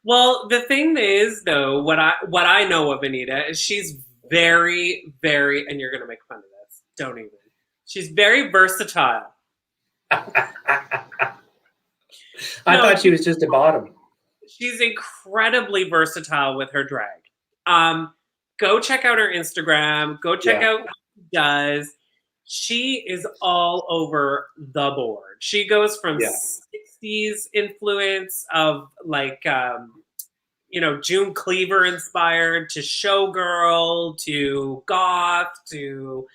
Well, the thing is, though, what I know of Anita is she's very, very, and you're gonna make fun of this. Don't even. She's very versatile. I thought she was just a bottom. She's incredibly versatile with her drag. Go check out her Instagram. Go check out what she does. She is all over the board. She goes from 60s influence of like, you know, June Cleaver inspired to showgirl to goth to...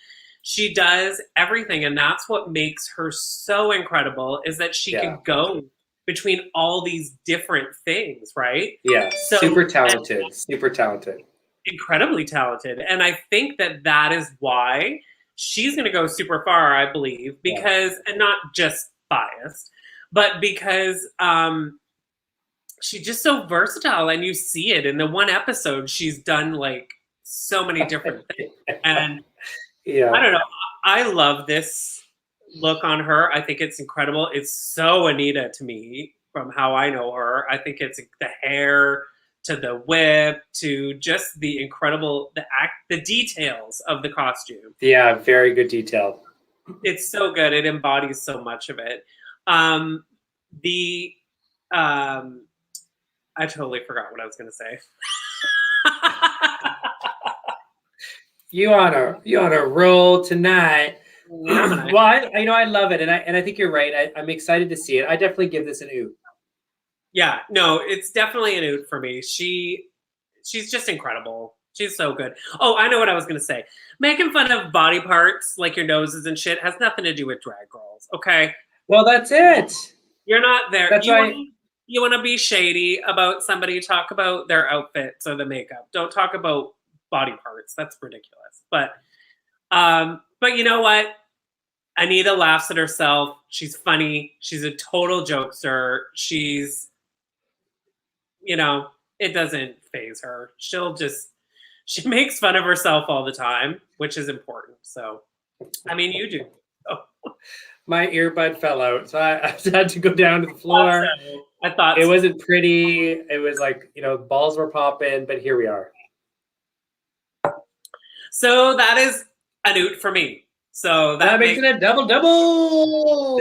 She does everything, and that's what makes her so incredible, is that she can go between all these different things, right? Yeah, so, super talented. Incredibly talented. And I think that is why she's going to go super far, I believe, because, and not just biased, but because she's just so versatile, and you see it in the one episode. She's done like so many different things. And I don't know. I love this look on her. I think it's incredible. It's so Anita to me from how I know her. I think it's the hair to the whip to just the incredible, the details of the costume. Yeah, very good detail. It's so good. It embodies so much of it. I totally forgot what I was going to say. You on a roll tonight. Well, I love it, and I think you're right. I'm excited to see it. I definitely give this an oot. Yeah, no, it's definitely an oot for me. She's just incredible. She's so good. Oh, I know what I was gonna say. Making fun of body parts like your noses and shit has nothing to do with drag girls. Okay. Well, that's it. You're not there. That's right. You want to be shady about somebody, talk about their outfits or the makeup. Don't talk about body parts. That's ridiculous. But you know what? Anita laughs at herself. She's funny. She's a total jokester. She's, it doesn't faze her. She makes fun of herself all the time, which is important. So, I mean, you do. Oh. My earbud fell out, so I had to go down to the floor. I thought it wasn't pretty. It was like, balls were popping, but here we are. So that is an oot for me. So that makes it a double. Double.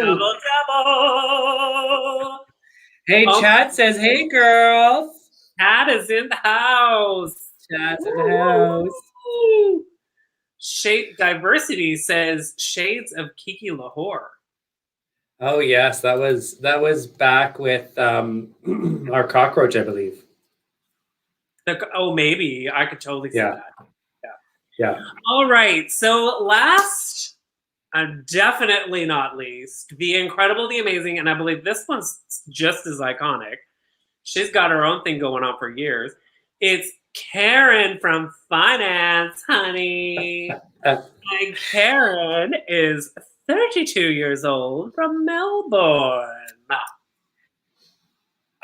Hey, Chad says, hey, girls. Chad is in the house. Chad's in the house. Shade Diversity says shades of Kiki Lahore. Oh yes, that was back with our cockroach, I believe. Maybe I could totally see that. Yeah. All right. So last, definitely not least, the incredible, the amazing, and I believe this one's just as iconic. She's got her own thing going on for years. It's Karen from Finance, honey. And Karen is 32 years old from Melbourne.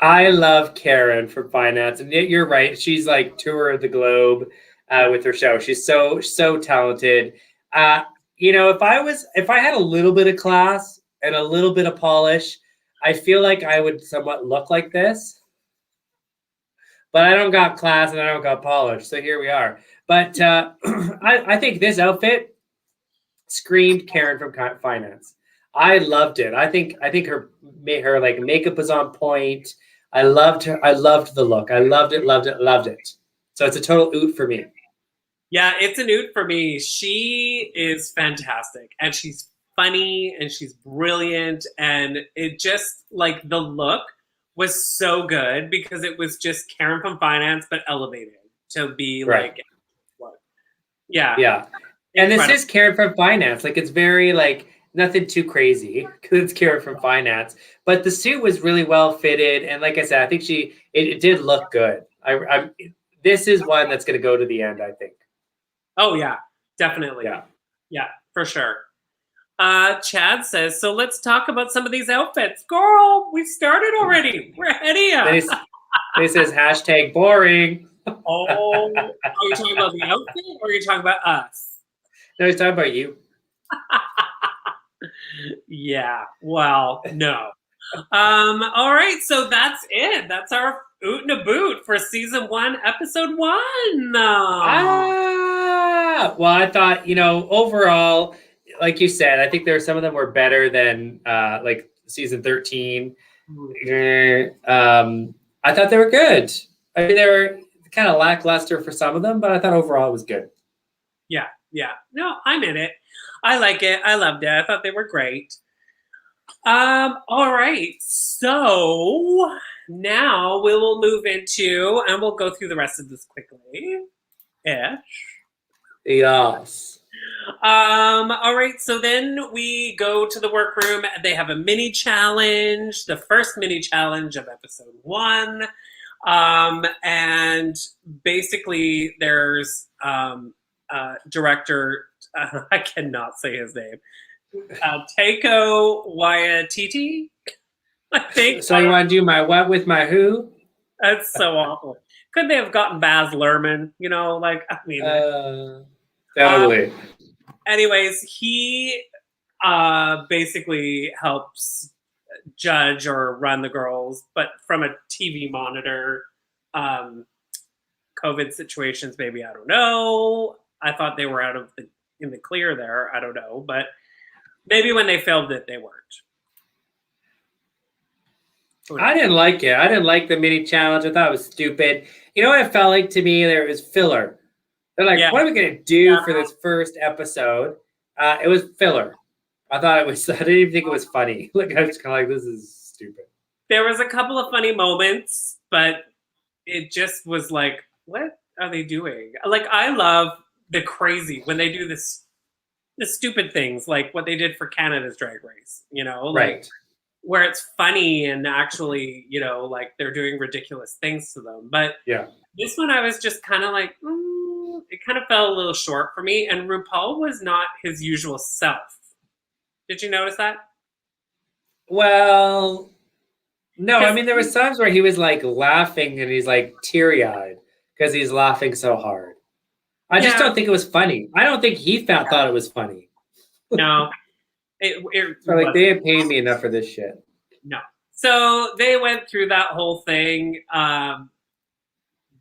I love Karen from Finance, and you're right. She's like tour of the globe with her show. She's so talented. If I had a little bit of class and a little bit of polish, I feel like I would somewhat look like this. But I don't got class and I don't got polish, so here we are. But I think this outfit screamed Karen from Finance. I loved it. I think her like makeup was on point. I loved her. I loved the look. I loved it. So it's a total oot for me. Yeah, it's an oot for me. She is fantastic, and she's funny, and she's brilliant, and it just, like, the look was so good because it was just Karen from Finance, but elevated to be like, what? Yeah. And this is Karen from Finance. Like, it's very like nothing too crazy because it's Karen from Finance. But the suit was really well fitted, and like I said, I think it did look good. This is one that's going to go to the end, I think. Oh yeah, definitely. Yeah, for sure. Chad says, so let's talk about some of these outfits. Girl, we started already. We're ahead of you. They says hashtag boring. Oh, are you talking about the outfit or are you talking about us? No, he's talking about you. Yeah, well, no. All right, so that's it. That's our Oot and a Boot for season 1, episode 1. Well, I thought, overall, like you said, I think some of them were better than like season 13. I thought they were good. I mean, they were kind of lackluster for some of them, but I thought overall it was good. Yeah. No, I'm in it. I like it. I loved it. I thought they were great. All right. So now we will move into, and we'll go through the rest of this quickly. Yes. All right. So then we go to the workroom. They have a mini challenge, the first mini challenge of episode 1. And basically there's, director, I cannot say his name. Taiko Waititi, I think. So you want to do my what with my who? That's so awful. Couldn't they have gotten Baz Luhrmann? Totally. Anyways, he basically helps judge or run the girls, but from a TV monitor. COVID situations, maybe, I don't know. I thought they were in the clear there. I don't know, but maybe when they filmed it, they weren't. I didn't like it. I didn't like the mini challenge. I thought it was stupid. You know what it felt like to me? There was filler. They're like, what are we going to do for this first episode? It was filler. I thought it was, I didn't even think it was funny. Like, I was kind of like, this is stupid. There was a couple of funny moments, but it just was like, what are they doing? Like, I love the crazy when they do the stupid things, like what they did for Canada's Drag Race, Right. where it's funny and actually, you know, like they're doing ridiculous things to them. But Yeah. this one I was just kind of like, it kind of fell a little short for me. And RuPaul was not his usual self. Did you notice that? Well, no, I 'Cause mean, there was times where he was like laughing and he's like teary eyed because he's laughing so hard. I just yeah, don't think it was funny. I don't think he thought it was funny. no, it So, like, wasn't. they had paid me enough for this shit. No. So they went through that whole thing,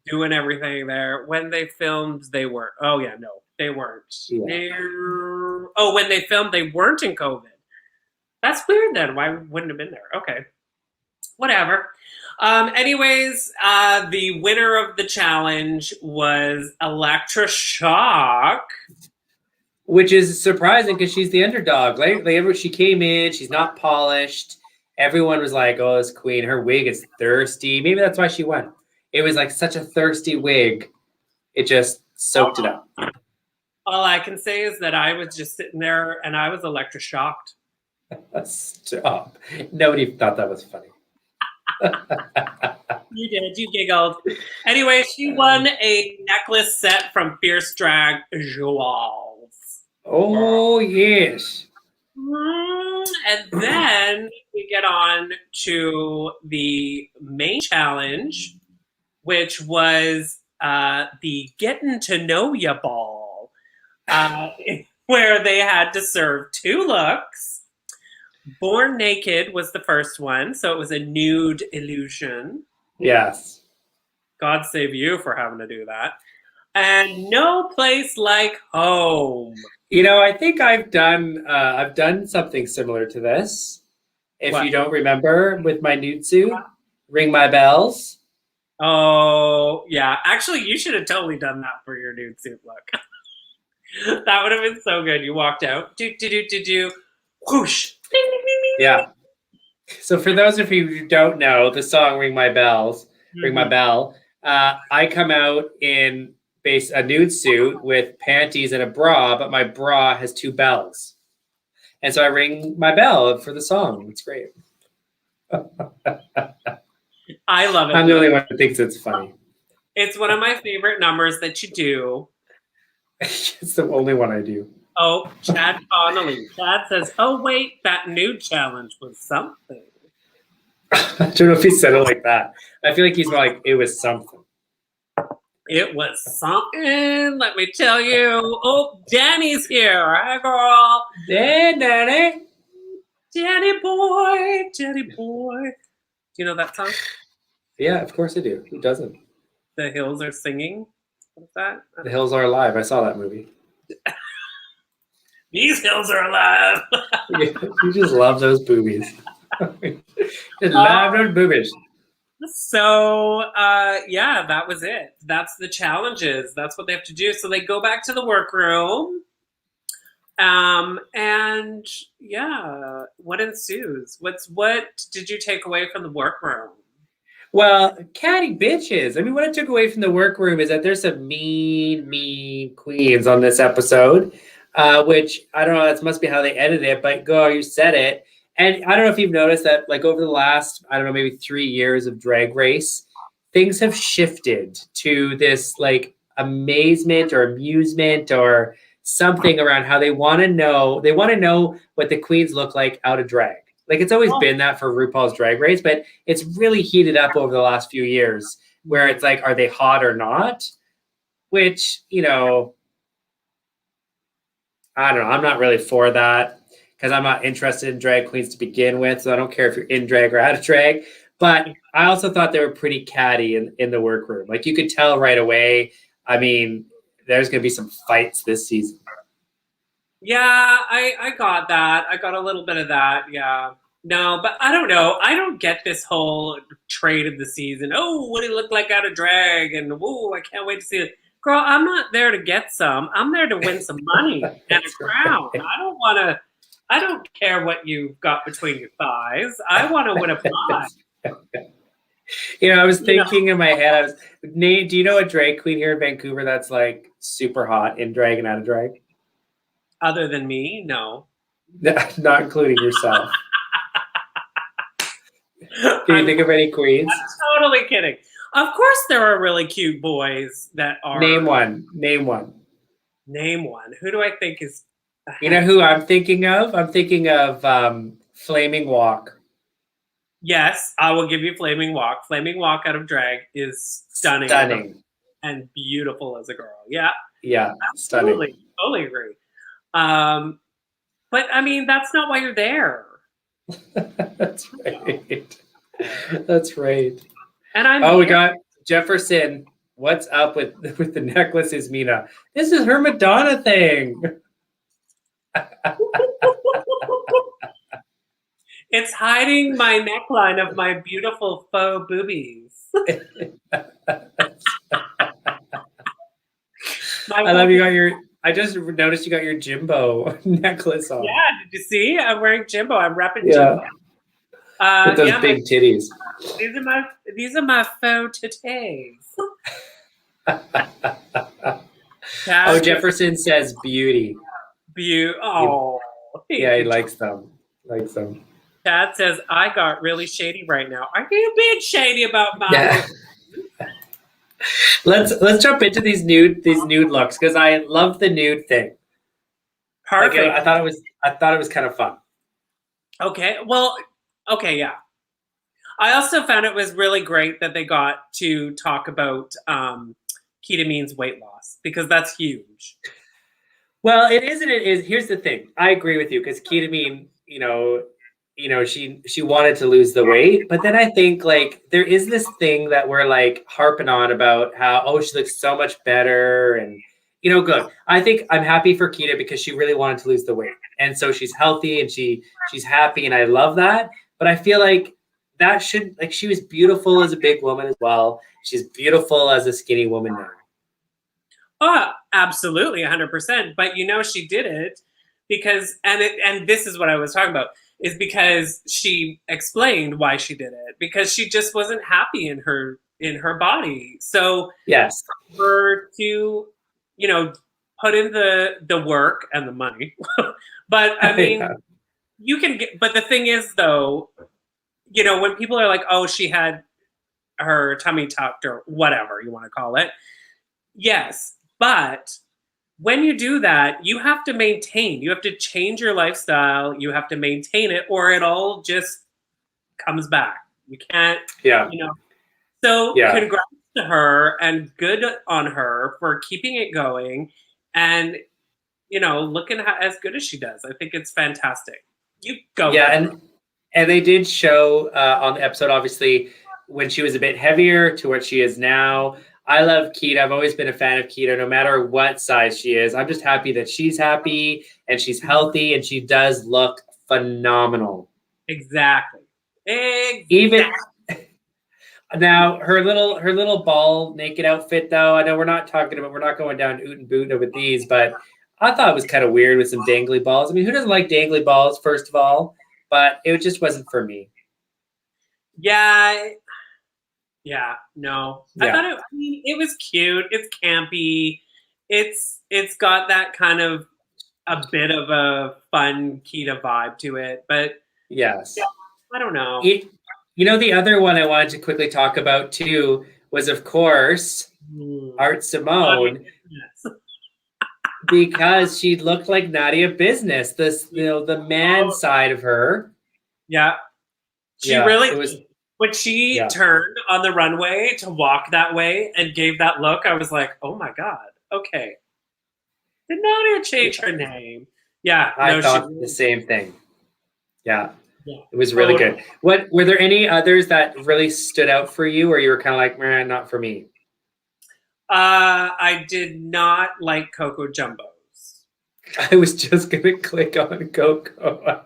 doing everything there. When they filmed, they weren't. Oh yeah, no, they weren't. Yeah. Oh, when they filmed, they weren't in COVID. That's weird. Then why wouldn't have been there? Okay, whatever. Anyways, the winner of the challenge was Electra Shock. Which is surprising because she's the underdog. Like, she came in, she's not polished. Everyone was like, "Oh, this queen, her wig is thirsty." Maybe that's why she won. It was like such a thirsty wig. It just soaked it up. All I can say is that I was just sitting there and I was Electra shocked. Stop. Nobody thought that was funny. You did. You giggled. Anyway, she won a necklace set from Fierce Drag JOJO. Oh, yes. And then we get on to the main challenge, which was the Getting to Know Ya ball, where they had to serve 2 looks. Born Naked was the first one, so it was a nude illusion. Yes. God save you for having to do that. And No Place Like Home. You know, I think I've done something similar to this. If What? you don't remember, with my nude suit, Ring My Bells. Oh, yeah. Actually, you should have totally done that for your nude suit look. That would have been so good. You walked out, do, whoosh. Ding, ding, ding, ding. Yeah. So for those of you who don't know the song "Ring My Bells," Ring My Bell, I come out in a nude suit with panties and a bra, but my bra has 2 bells, and so I ring my bell for the song. It's great. I love it. I'm the only one who thinks it's funny. It's one of my favorite numbers that you do. It's the only one I do. Oh, Chad Connolly. Chad says, "Oh wait, that nude challenge was something." I don't know if he said it like that. I feel like he's like, it was something. It was something, let me tell you. Oh, Danny's here. Hi, girl. Hey, Danny. Danny boy, Danny boy. Do you know that song? Yeah, of course I do. Who doesn't? The Hills Are Singing. What's that? The Hills Are Alive. I saw that movie. These hills are alive. You just love those boobies. Just love those boobies. So, yeah, that was it. That's the challenges. That's what they have to do. So they go back to the workroom. And yeah, what ensues? What did you take away from the workroom? Well, catty bitches. I mean, what I took away from the workroom is that there's some mean queens on this episode, which I don't know, that must be how they edited it, but girl, you said it. And I don't know if you've noticed that, like, over the last, I don't know, maybe 3 years of Drag Race, things have shifted to this, like, amazement or amusement or something around how they want to know what the queens look like out of drag. Like, it's always been that for RuPaul's Drag Race, but it's really heated up over the last few years where it's like, are they hot or not? Which, you know, I don't know. I'm not really for that because I'm not interested in drag queens to begin with. So I don't care if you're in drag or out of drag. But I also thought they were pretty catty in the workroom. Like, you could tell right away. I mean, there's going to be some fights this season. Yeah, I got that. I got a little bit of that. Yeah. No, but I don't know. I don't get this whole trade of the season. Oh, what do you look like out of drag? And whoa, I can't wait to see it. Girl, I'm not there to get some. I'm there to win some money and a crown. I don't care what you've got between your thighs. I want to win a prize. You know, I was thinking in my head, Nate, do you know a drag queen here in Vancouver that's like super hot in drag and out of drag? Other than me, no. Not including yourself. Can you think of any queens? I'm totally kidding. Of course, there are really cute boys that are. Name one. Name one. Name one. Who do I think is? You know who I'm thinking of? I'm thinking of Flaming Walk. Yes, I will give you Flaming Walk. Flaming Walk out of drag is stunning. And beautiful as a girl. Yeah. Yeah, Absolutely. stunning. Totally agree. But I mean, that's not why you're there. That's right. That's right. And we got Jefferson. What's up with the necklaces, Mina? This is her Madonna thing. It's hiding my neckline of my beautiful faux boobies. I love you got your. I just noticed you got your Jimbo necklace on. Yeah, did you see? I'm wearing Jimbo. I'm repping Jimbo. With those big titties. These are my faux titties. Oh, Jefferson says beauty. Oh. Yeah, he likes them. Chad says, I got really shady right now. Are you being shady about mine? Yeah. Let's jump into these nude looks because I love the nude thing. Perfect. Like, I thought it was kind of fun. Okay. Well, okay, yeah. I also found it was really great that they got to talk about Ketamine's weight loss because that's huge. Well, it is and it is. Here's the thing. I agree with you because Ketamine, she wanted to lose the weight, but then I think like there is this thing that we're like harping on about how she looks so much better and good. I think I'm happy for Kita because she really wanted to lose the weight, and so she's healthy and she's happy, and I love that. But I feel like that should she was beautiful as a big woman as well. She's beautiful as a skinny woman now. Oh, absolutely, 100%. But she did it because, and this is what I was talking about, is because she explained why she did it because she just wasn't happy in her body. So yes, for her to put in the work and the money, but I mean, you can get. But the thing is, though, when people are like, "Oh, she had her tummy tucked," or whatever you want to call it, yes. But when you do that, you have to maintain. You have to change your lifestyle. You have to maintain it, or it all just comes back. You can't. Yeah. So congrats to her, and good on her for keeping it going, and looking as good as she does. I think it's fantastic. You go. Yeah, and they did show on the episode, obviously, when she was a bit heavier to what she is now. I love Keita. I've always been a fan of Keita, no matter what size she is. I'm just happy that she's happy and she's healthy and she does look phenomenal. Exactly. Even now, her little ball naked outfit, though. I know we're not going down oot and boot with these, but I thought it was kind of weird with some dangly balls. I mean, who doesn't like dangly balls, first of all? But it just wasn't for me. Yeah. Yeah, no. Yeah. I thought it was cute. It's campy. It's got that kind of a bit of a fun Kita vibe to it. But yes. Yeah, I don't know. The other one I wanted to quickly talk about too was, of course, Art Simone. Yes. Because she looked like Nadia Business. The man side of her. Yeah. She really was. When she turned on the runway to walk that way and gave that look, I was like, oh my God, okay. Did Nadia change her name? Yeah. I thought the same thing. Yeah. It was really good. Were there any others that really stood out for you or you were kind of like, man, not for me? I did not like Coco Jumbos. I was just going to click on Coco.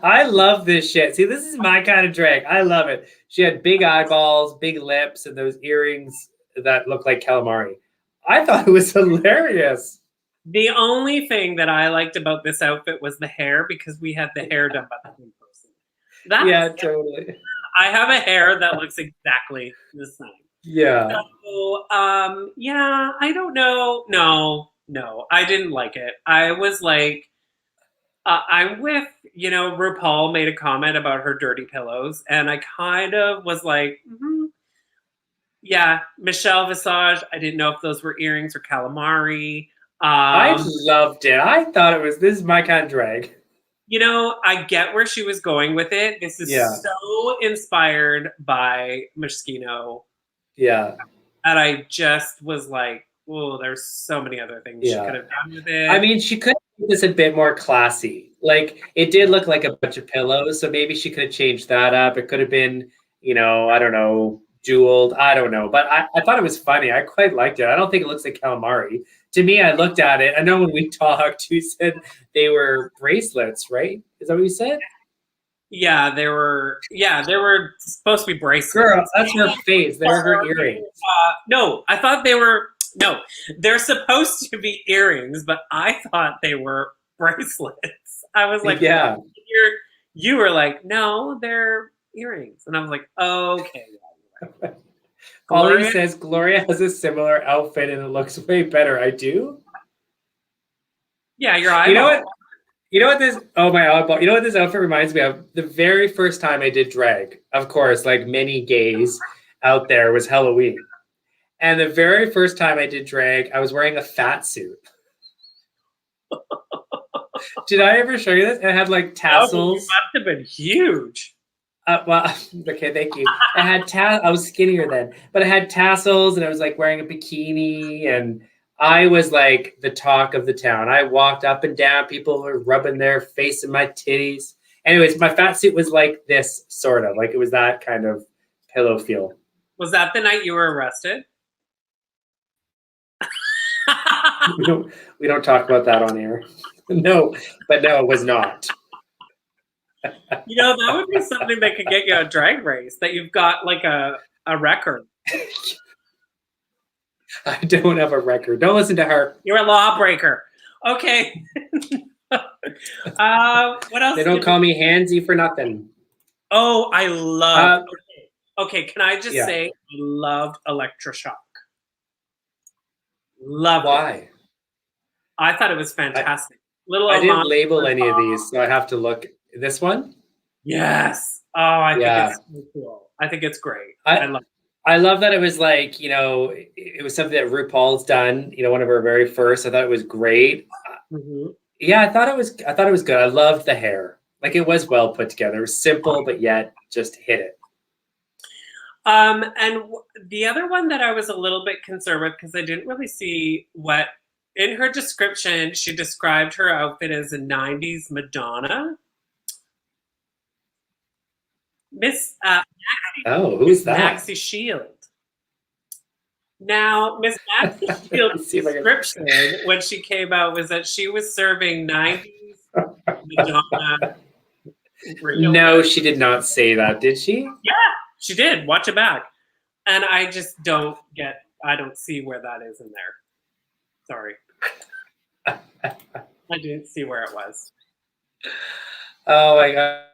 I love this shit. See, this is my kind of drag. I love it. She had big eyeballs, big lips, and those earrings that look like calamari. I thought it was hilarious. The only thing that I liked about this outfit was the hair because we had the hair done by the same person. Totally. I have a hair that looks exactly the same. Yeah. So, I don't know. No, I didn't like it. I was like, I'm with, RuPaul made a comment about her dirty pillows, and I kind of was like, yeah, Michelle Visage. I didn't know if those were earrings or calamari. I loved it. I thought this is my kind of drag. I get where she was going with it. This is so inspired by Moschino. Yeah. And I just was like, oh, there's so many other things she could have done with it. I mean, she could have made this a bit more classy. Like, it did look like a bunch of pillows, so maybe she could have changed that up. It could have been, I don't know, jeweled. I don't know. But I thought it was funny. I quite liked it. I don't think it looks like calamari. To me, I looked at it. I know when we talked, you said they were bracelets, right? Is that what you said? Yeah, they were supposed to be bracelets. Girl, that's her face. They're her earrings. No, I thought they were, no, they're supposed to be earrings, but I thought they were bracelets. I was like, yeah. You were like, no, they're earrings. And I was like, okay. Ollie says Gloria has a similar outfit and it looks way better. I do? Yeah, your eyeball. You know what this? Oh, my eyeball. You know what this outfit reminds me of? The very first time I did drag, of course, like many gays out there, was Halloween. And the very first time I did drag, I was wearing a fat suit. Did I ever show you this? It had like tassels. Oh, it must have been huge. Well, okay, thank you. I was skinnier then, but I had tassels and I was like wearing a bikini and I was like the talk of the town. I walked up and down. People were rubbing their face in my titties. Anyways, my fat suit was like this, sort of. Like it was that kind of pillow feel. Was that the night you were arrested? we don't talk about that on air. No, it was not. That would be something that could get you a drag race, that you've got like a record. I don't have a record. Don't listen to her. You're a lawbreaker. Okay. What else? They don't call me handsy for nothing. Oh, I love. Okay, can I just say I loved electroshock. Love Why? it. I thought it was fantastic. I didn't label any of these, so I have to look. This one? Yes. Oh, I think it's so cool. I think it's great. I love that it was like, it was something that RuPaul's done, one of her very first. I thought it was great. Mm-hmm. Yeah, I thought it was good. I loved the hair. Like it was well put together. It was simple, but yet just hit it. And the other one that I was a little bit concerned with, because I didn't really see what, in her description, she described her outfit as a 90s Madonna. Miss MAXI. Who's that? MAXI Shield. Now, Miss MAXI Shield's description when she came out was that she was serving 90s Madonna. No, she did not say that, did she? Yeah, she did. Watch it back. And I just don't see where that is in there. Sorry. I didn't see where it was. Oh my God.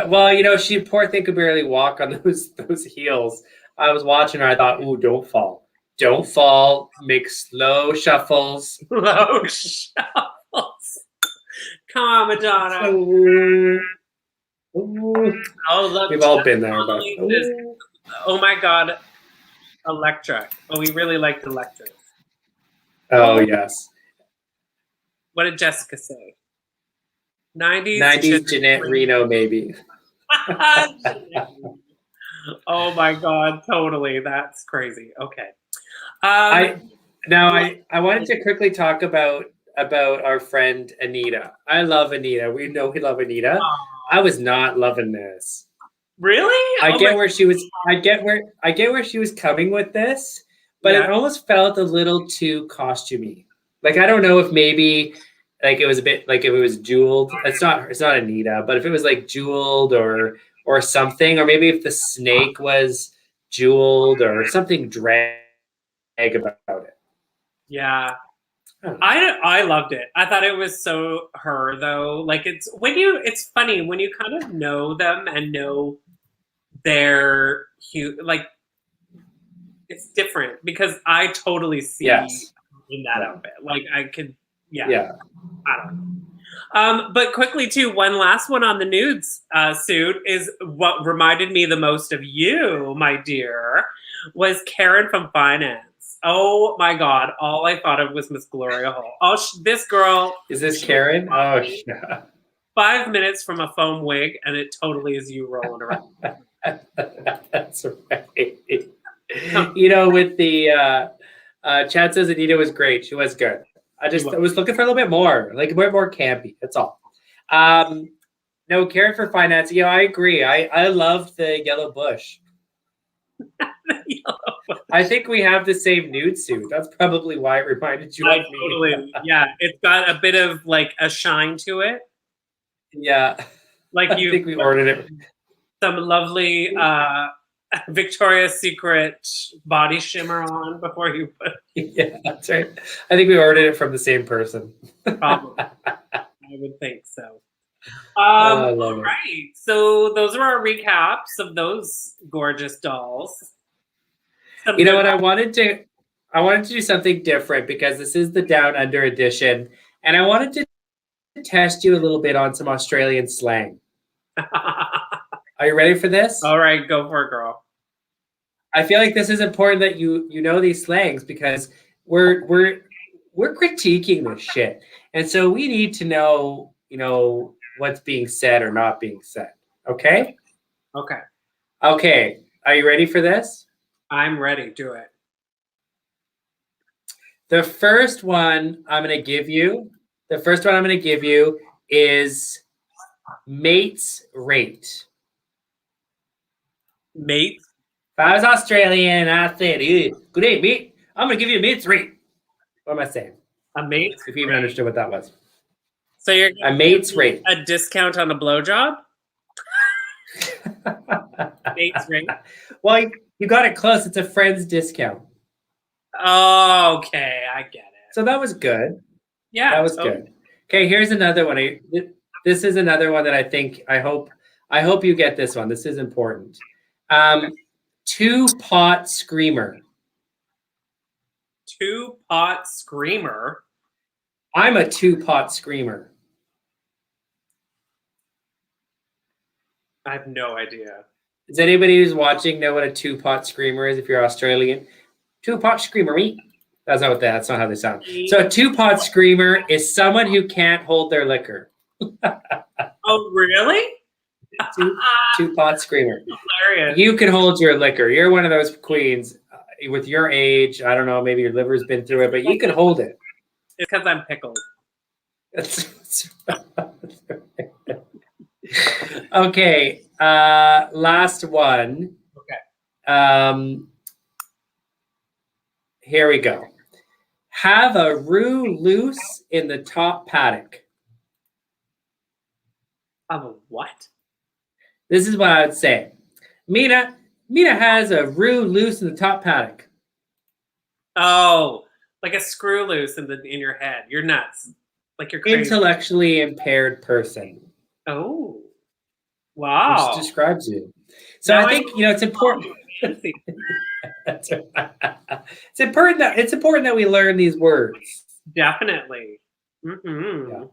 Well, she poor thing could barely walk on those heels. I was watching her. I thought, ooh, don't fall. Don't fall. Make slow shuffles. Slow shuffles. Come on, Madonna. Oh, look. We've all been there. But, oh my God. Electra. Oh, we really liked Electra. Oh, yes. What did Jessica say? 90s Jeanette Reno, maybe. Oh my God, totally. That's crazy. Okay. I wanted to quickly talk about our friend Anita. I love Anita. We know we love Anita. I was not loving this. Really? I get where she was coming with this, but it almost felt a little too costumey. Like I don't know if maybe like it was a bit like if it was jeweled. It's not Anita, but if it was like jeweled or something, or maybe if the snake was jeweled or something drag about it. Yeah. I loved it. I thought it was so her though. Like it's funny when you kind of know them and know their like it's different because I totally see in that outfit. Like I could I don't know. But quickly too, one last one on the nudes suit is what reminded me the most of you, my dear, was Karen from Finance. Oh my God! All I thought of was Miss Gloria Hall. Oh, this girl Is this Karen? Oh, yeah. 5 minutes from a foam wig, and it totally is you rolling around. That's right. You know, with the Chad says Anita was great. She was good. I was looking for a little bit more, like a bit more campy. That's all. No, Karen for Finance. Yeah, I agree. I love the yellow bush. I think we have the same nude suit. That's probably why it reminded you of me. Totally. Yeah, it's got a bit of like a shine to it. Yeah. Like I think we ordered it. Some lovely Victoria's Secret body shimmer on before you put. Yeah, that's right. I think we ordered it from the same person. Probably. I would think so. I love it. Right. So those are our recaps of those gorgeous dolls. You know what? I wanted to do something different because this is the Down Under edition, and I wanted to test you a little bit on some Australian slang. Are you ready for this? All right, go for it, girl. I feel like this is important that you know these slangs because we're critiquing this shit, and so we need to know, you know, what's being said or not being said. Okay. Okay. Okay. Are you ready for this? I'm ready. Do it. The first one I'm going to give you is mate's rate. Mate? If I was Australian, I'd say, good day, mate. I'm going to give you a mate's rate. What am I saying? A mate? If you even understood what that was. So you're a mate's rate. A discount on a blowjob? Mate's rate? Well, you got it close. It's a friend's discount. Oh, okay. I get it. So that was good. Yeah. That was good. Okay, here's another one. This is another one that I hope you get this one. This is important. Two-pot screamer. Two-pot screamer? I'm a two-pot screamer. I have no idea. Does anybody who's watching know what a two-pot screamer is if you're Australian? Two-pot screamer, me. That's not how they sound. So a two-pot screamer is someone who can't hold their liquor. Oh, really? Two-pot screamer. Hilarious. You can hold your liquor. You're one of those queens with your age. I don't know, maybe your liver's been through it, but you can hold it. It's because I'm pickled. Okay, last one. Okay. Here we go. Have a roux loose in the top paddock. Of a what? This is what I would say. Mina has a roux loose in the top paddock. Oh, like a screw loose in your head. You're nuts. Like you're crazy. Intellectually impaired person. Oh, wow. Which describes you. So now I think it's important. It's important that we learn these words. Definitely. Mm-hmm. Yeah.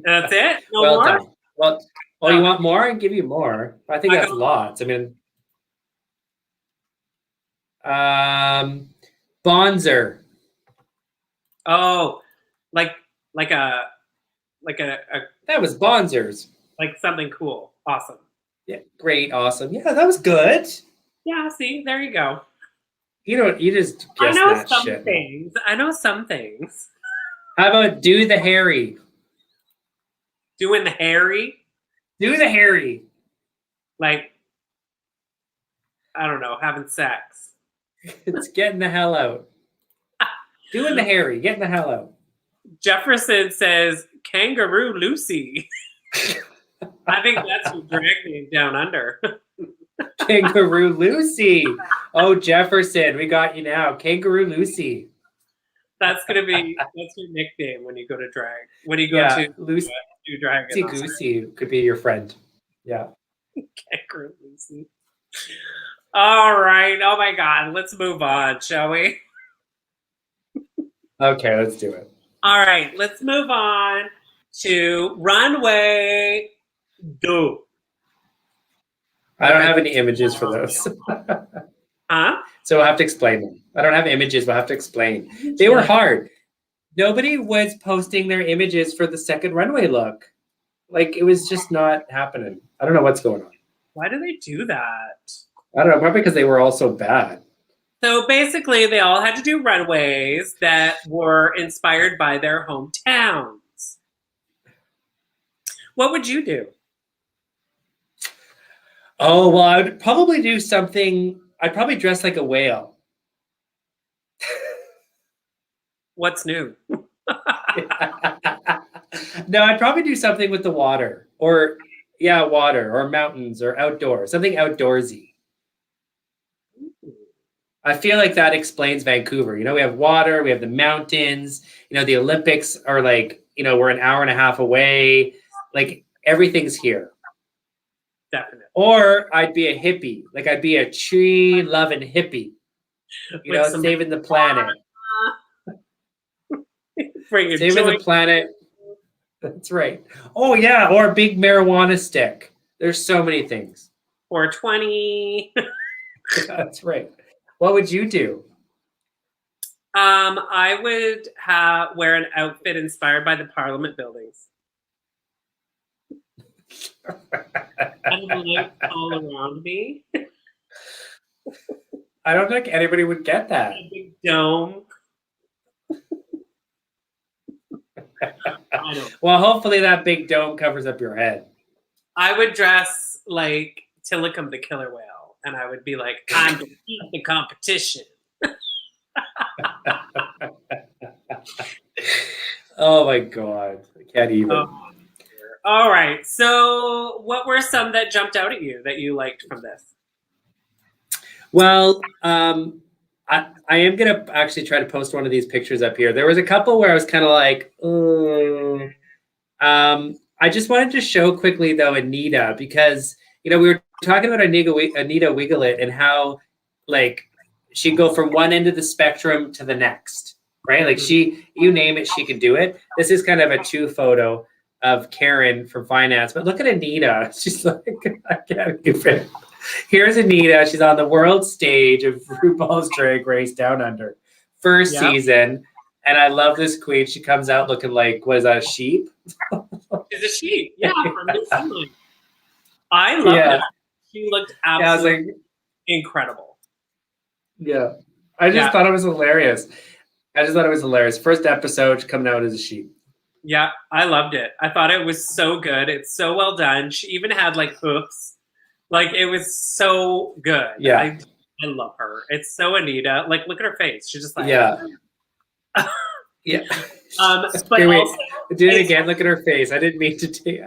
That's it. No well more? Done. Well, you want more? I can give you more. I think that's lots. I mean, Bonzer. Oh, like a that was Bonzers. Like something cool. Awesome. Yeah, great, awesome. Yeah, that was good. Yeah, see, there you go. You just guessed that shit. I know some things. How about do the hairy? Doing the hairy? Do the hairy. Like, I don't know, having sex. It's getting the hell out. Doing the hairy, getting the hell out. Jefferson says Kangaroo Lucy. I think that's your drag name down under. Kangaroo Lucy. Oh, Jefferson, we got you now. Kangaroo Lucy. That's your nickname when you go to drag. When you go to Lucy, do drag. Lucy Goosey could be your friend. Yeah. Kangaroo Lucy. All right. Oh my God. Let's move on, shall we? Okay, let's do it. All right. Let's move on to runway do. I don't have any images for those. Huh? So we'll have to explain them. I don't have images, we'll have to explain. They were hard. Nobody was posting their images for the second runway look. Like, it was just not happening. I don't know what's going on. Why do they do that? I don't know, probably because they were all so bad. So basically, they all had to do runways that were inspired by their hometowns. What would you do? Oh, well, I would probably do something. I'd probably dress like a whale. What's new? No, I'd probably do something with the water, or water, or mountains, or outdoor, something outdoorsy. I feel like that explains Vancouver. You know, we have water, we have the mountains. You know, the Olympics are like, you know, we're an hour and a half away. Like, everything's here. Definitely. Or I'd be a hippie. Like, I'd be a tree-loving hippie. You know, saving the planet. Saving the planet. That's right. Oh, yeah, or a big marijuana stick. There's so many things. 420. That's right. What would you do? I would wear an outfit inspired by the Parliament buildings. And lights all around me. I don't think anybody would get that. A big dome. Well, hopefully that big dome covers up your head. I would dress like Tilikum the killer whale, and I would be like, I'm going to beat the competition. Oh my God. I can't even. Oh, all right. So what were some that jumped out at you that you liked from this? Well, I am going to actually try to post one of these pictures up here. There was a couple where I was kind of like, I just wanted to show quickly, though, Anita, because, you know, we were talking about Anita Wiglet and how, like, she'd go from one end of the spectrum to the next, right? Like, you name it, she could do it. This is kind of a two photo of Karen from finance, but look at Anita. She's like, I can't give it. Here's Anita. She's on the world stage of RuPaul's Drag Race Down Under. First season. And I love this queen. She comes out looking like, what is that, a sheep? She's a sheep. Yeah, from New Zealand. I love it. She looked absolutely incredible. Yeah. I just thought it was hilarious. First episode, coming out as a sheep. Yeah, I loved it. I thought it was so good. It's so well done. She even had like hoofs. Like, it was so good. Yeah. I love her. It's so Anita. Like, look at her face. She's just like, yeah. But wait, also, do it again. Look at her face. I didn't mean to take.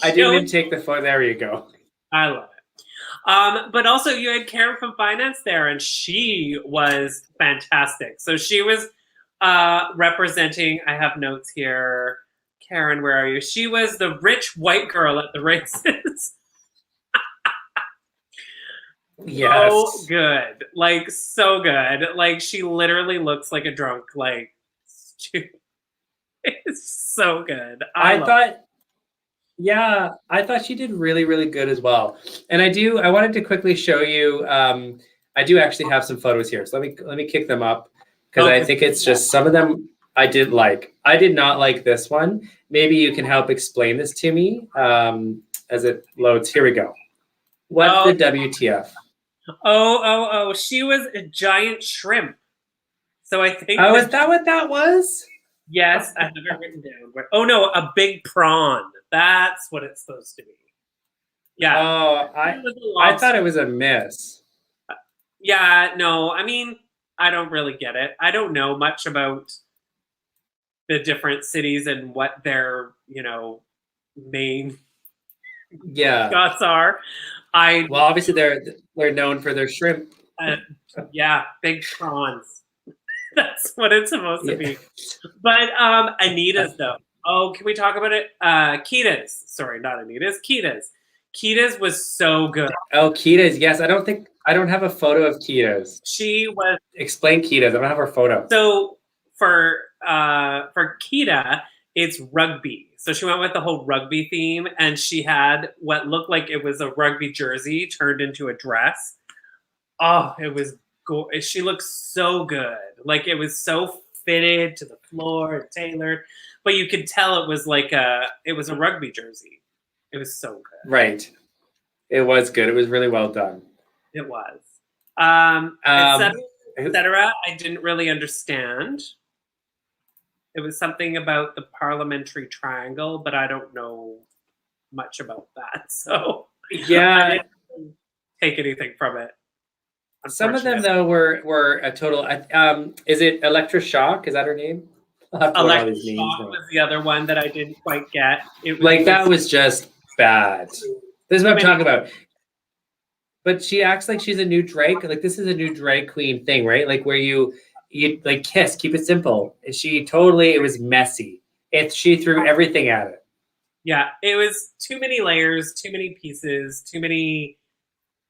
I didn't mean to take the photo. There you go. I love it. But also, you had Karen from finance there, and she was fantastic. So she was representing. I have notes here. Karen, where are you? She was the rich white girl at the races. Yes. So good. Like, so good. Like, she literally looks like a drunk. Like, it's so good. I thought she did really, really good as well. And I wanted to quickly show you, I do actually have some photos here. So let me kick them up, because I think it's just some of them I didn't like. I did not like this one. Maybe you can help explain this to me as it loads. Here we go. What the WTF? Oh, she was a giant shrimp. So I think. Oh, is that what that was? Yes, I have it written down. Oh no, a big prawn. That's what it's supposed to be. Yeah. Oh, I thought it was a miss. Yeah, no, I mean, I don't really get it. I don't know much about the different cities and what their, main shots are. Well, obviously they're known for their shrimp. Yeah, big prawns. That's what it's supposed to be. But Anita's though. Oh, can we talk about it? Kita's. Sorry, not Anita's. Kita's. Kita's was so good. Oh, Kita's. Yes, I don't have a photo of Kita's. She was. Explain Kita's. I don't have her photo. So for for Kita, it's rugby. So she went with the whole rugby theme, and she had what looked like it was a rugby jersey turned into a dress. Oh, it was she looked so good. Like it was so fitted to the floor and tailored, but you could tell it was like a rugby jersey. It was so good. Right. It was good. It was really well done. It was. etc. I didn't really understand. It was something about the parliamentary triangle, but I don't know much about that. So yeah, I didn't take anything from it. Some of them though were a total. Is it Electroshock? Is that her name? Electroshock was the other one that I didn't quite get. It was like that was just bad. This is what I'm talking about. But she acts like she's a new drag. Like this is a new drag queen thing, right? Like where you like kiss, keep it simple. It was messy. She threw everything at it. Yeah, it was too many layers, too many pieces, too many.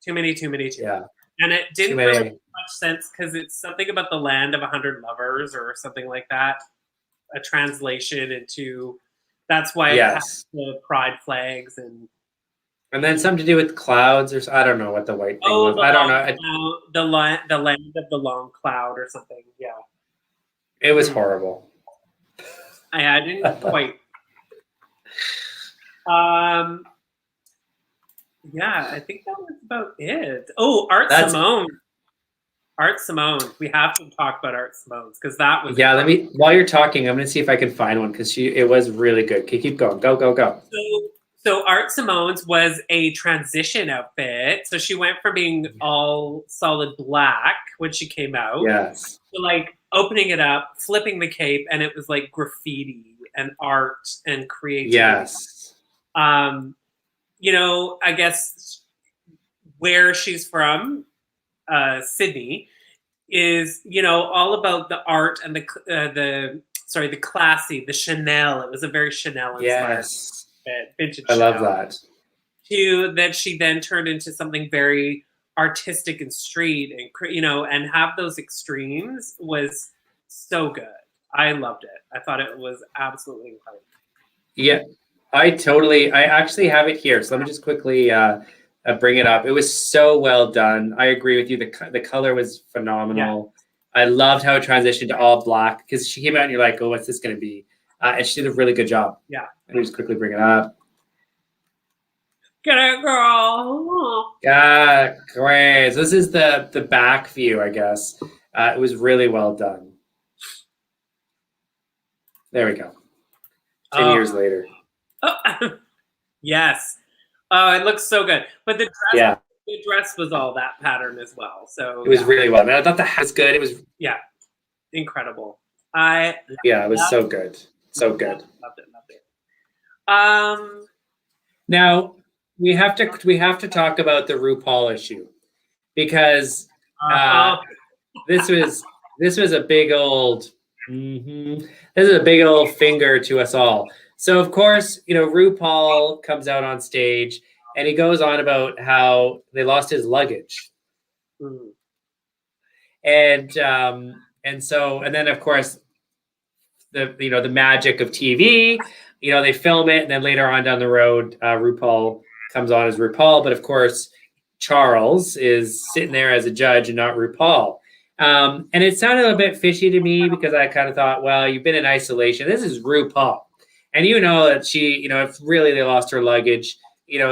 Yeah. And it didn't really make much sense because it's something about the land of 100 lovers or something like that. A translation into that's why it has the pride flags and then something to do with clouds or I don't know what the white thing was. I don't know. The land of the long cloud or something. Yeah. It was horrible. I didn't quite. Yeah, I think that was about it. Oh, Simone. Art Simone. We have to talk about Art Simone's because that was while you're talking, I'm gonna see if I can find one because it was really good. Okay, keep going. Go. So Art Simone's was a transition outfit. So she went from being all solid black when she came out. Yes. To like opening it up, flipping the cape, and it was like graffiti and art and creativity. Yes. I guess where she's from, Sydney, is all about the art and the classy, the Chanel. It was a very Chanel inspired vintage. I love that. That she then turned into something very artistic and street, and have those extremes was so good. I loved it. I thought it was absolutely incredible. Yeah. I actually have it here. So let me just quickly bring it up. It was so well done. I agree with you. The color was phenomenal. Yeah. I loved how it transitioned to all black because she came out and you're like, oh, what's this going to be? And she did a really good job. Yeah. Let me just quickly bring it up. Get it, girl. Yeah, great. So this is the back view, I guess. It was really well done. There we go. 10 years later. Oh, yes. Oh, it looks so good. But the dress was all that pattern as well. So it was really well. I thought the hat was good. It was incredible. it was so good. So good. Loved it. Now we have to talk about the RuPaul issue because this was a big old this is a big old finger to us all. So of course, RuPaul comes out on stage and he goes on about how they lost his luggage. And then of course the magic of TV, they film it and then later on down the road, RuPaul comes on as RuPaul, but of course Charles is sitting there as a judge and not RuPaul. And it sounded a bit fishy to me because I kind of thought, well, you've been in isolation. This is RuPaul. And that she, if really they lost her luggage,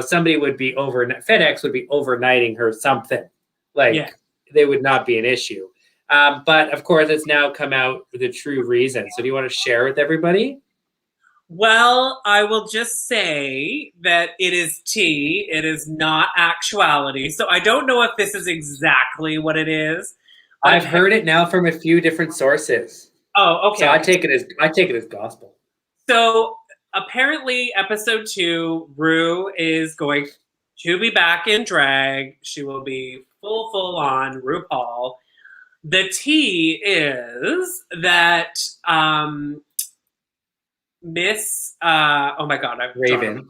somebody would be FedEx would be overnighting her something. They would not be an issue. But of course, it's now come out with the true reason. So do you want to share with everybody? Well, I will just say that it is tea. It is not actuality. So I don't know if this is exactly what it is. I've heard it now from a few different sources. Oh, okay. So I take it as gospel. So apparently episode 2, Ru is going to be back in drag. She will be full on RuPaul. The tea is that Miss oh my god, Raven.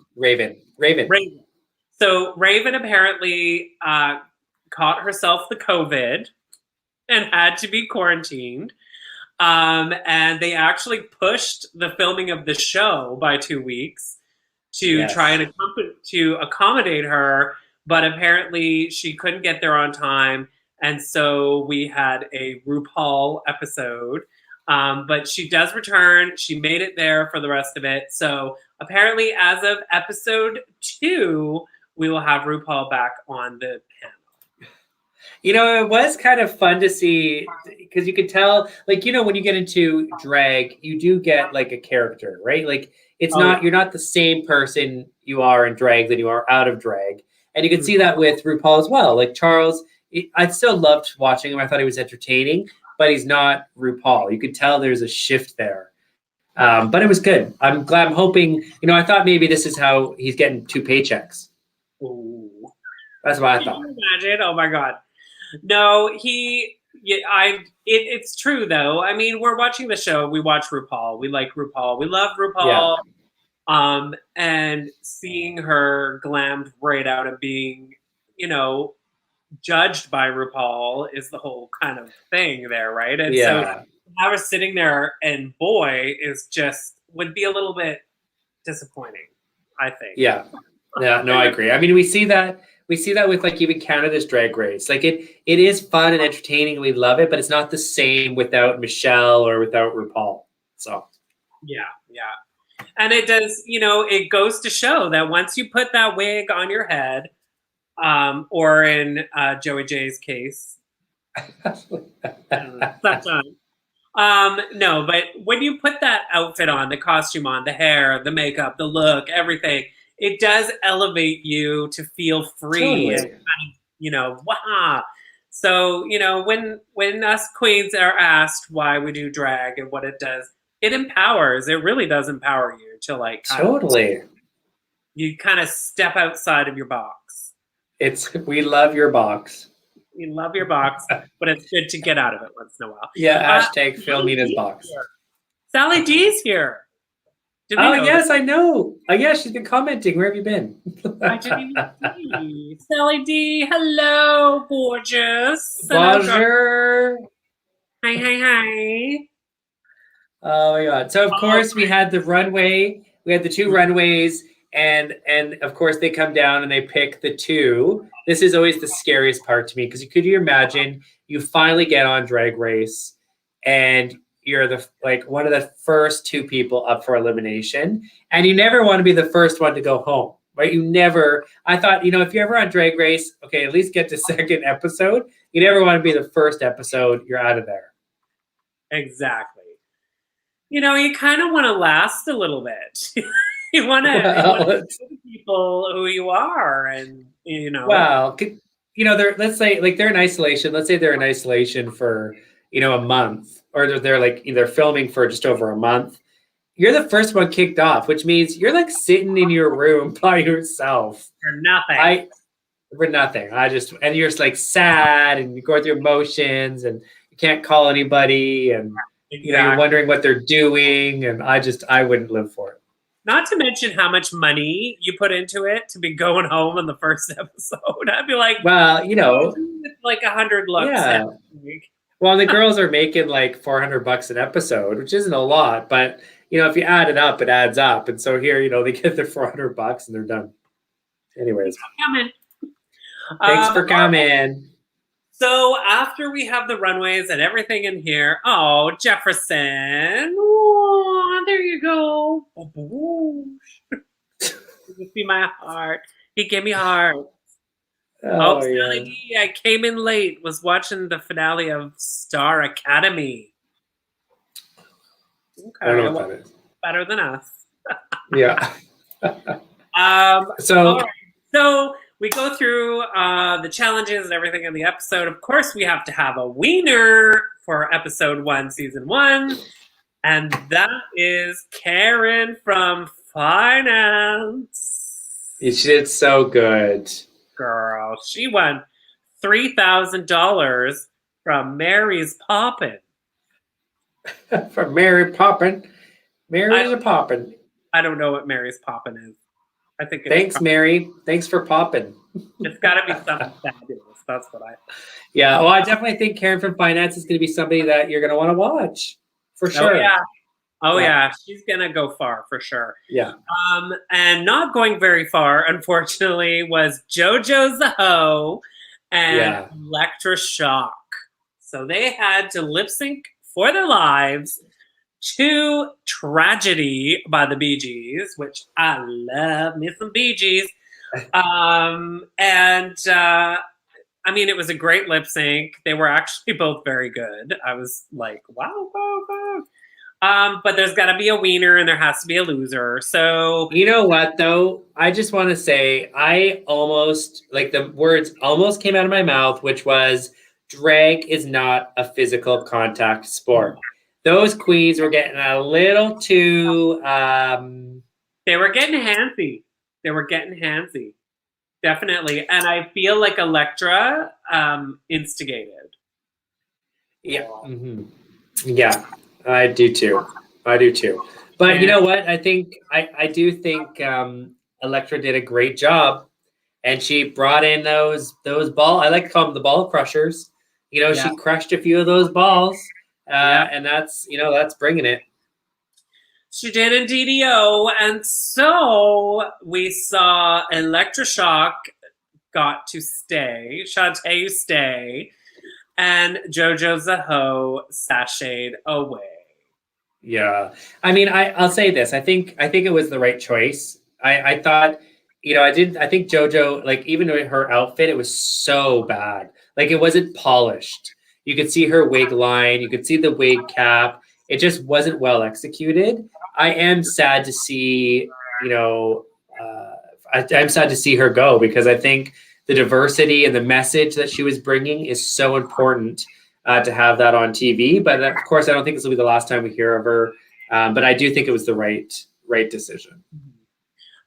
So Raven apparently caught herself the COVID and had to be quarantined. And they actually pushed the filming of the show by 2 weeks to try and accommodate her, but apparently she couldn't get there on time, and so we had a RuPaul episode. But she does return. She made it there for the rest of it. So apparently, as of episode 2, we will have RuPaul back on the panel. You know, it was kind of fun to see because you could tell, like, you know, when you get into drag, you do get like a character, right? Like, it's you're not the same person you are in drag than you are out of drag. And you can see that with RuPaul as well. Like Charles, I still loved watching him. I thought he was entertaining, but he's not RuPaul. You could tell there's a shift there. But it was good. I'm hoping, you know, I thought maybe this is how he's getting 2 paychecks. Ooh. That's what I thought. Can you imagine? Oh my God. No, it's true though. I mean, we're watching the show. We watch RuPaul. We like RuPaul. We love RuPaul. Yeah. And seeing her glammed right out of being, you know, judged by RuPaul is the whole kind of thing there, right? And so I was sitting there, and boy, would be a little bit disappointing, I think. Yeah. Yeah, no, I agree. I mean, we see that with like even Canada's Drag Race. Like it is fun and entertaining, and we love it, but it's not the same without Michelle or without RuPaul. So yeah. And it does, you know, it goes to show that once you put that wig on your head, or in Joey J's case, that time. No, but when you put that outfit on, the costume on, the hair, the makeup, the look, everything, it does elevate you to feel free and kind of, you know, wow. So, you know, when us queens are asked why we do drag and what it does, it empowers. It really does empower you to like you kind of step outside of your box. We love your box. We love your box, but it's good to get out of it once in a while. Yeah, hashtag Phil Nina's box. Sally D's here. Yes, I know. Yeah, she's been commenting. Where have you been? I didn't even see. Sally D, hello, gorgeous. Bonjour. Hi. Oh my God. So of course we had the runway. We had the 2 runways, and of course they come down and they pick the 2. This is always the scariest part to me, because could you imagine you finally get on Drag Race and you're one of the first 2 people up for elimination, and you never want to be the first one to go home, right? I thought, you know, if you're ever on Drag Race, okay, at least get to 2nd episode. You never want to be the first episode. You're out of there. Exactly. You know, you kind of want to last a little bit. You want to show people who you are, and you know. Well, you know, let's say like they're in isolation. Let's say they're in isolation for, you know, a month, or they're like either filming for just over a month. You're the first one kicked off, which means you're like sitting in your room by yourself for nothing. And you're just like sad, and you go through emotions, and you can't call anybody, and you know, you're wondering what they're doing, and I wouldn't live for it. Not to mention how much money you put into it to be going home on the first episode. I'd be like, well, you know, like 100 looks. Yeah. Well, the girls are making like $400 an episode, which isn't a lot, but you know, if you add it up, it adds up. And so here, you know, they get their $400 and they're done. Anyways, thanks for coming. So after we have the runways and everything in here, oh, Jefferson, oh, there you go. You see my heart. He gave me heart. Oh, Sally D, I came in late. Was watching the finale of Star Academy. Okay, I don't know what that is. Better than us. Yeah. So we go through the challenges and everything in the episode. Of course, we have to have a wiener for episode 1, season 1. And that is Karen from Finance. She did so good. Girl, she won $3,000 from Mary's Poppin'. From Mary Poppin'. Mary's a Poppin'. I don't know what Mary's Poppin' is. I think thanks, Mary. Thanks for popping. It's got to be something fabulous. That's what I. Yeah. Well, I definitely think Karen from Finance is going to be somebody that you're going to want to watch. for sure. Oh, yeah. Oh, Yeah. yeah. She's going to go far for sure. Yeah. And not going very far, unfortunately, was JoJo ZAHO and Electra Shock. So they had to lip sync for their lives to Tragedy by the Bee Gees, which I love me some Bee Gees. I mean, it was a great lip sync. They were actually both very good. I was like, wow, wow, wow. But there's got to be a wiener and there has to be a loser. So you know what, though? I just want to say I almost, like, the words almost came out of my mouth, which was drag is not a physical contact sport. Those queens were getting a little too... they were getting handsy. Definitely. And I feel like Electra instigated. Yeah. Mm-hmm. Yeah, I do too. But you know what? I do think Electra did a great job, and she brought in those ball. I like to call them the ball crushers. You know, she crushed a few of those balls, and that's bringing it. She did in DDO, and so we saw Electra Shock got to stay, Shantae stay, and JoJo ZAHO sashayed away. Yeah, I mean, I'll say this. I think it was the right choice. I thought, I think JoJo, like, even with her outfit, it was so bad. Like, it wasn't polished. You could see her wig line. You could see the wig cap. It just wasn't well executed. I am sad to see, I'm sad to see her go, because I think the diversity and the message that she was bringing is so important to have that on TV. But of course, I don't think this will be the last time we hear of her. But I do think it was the right decision.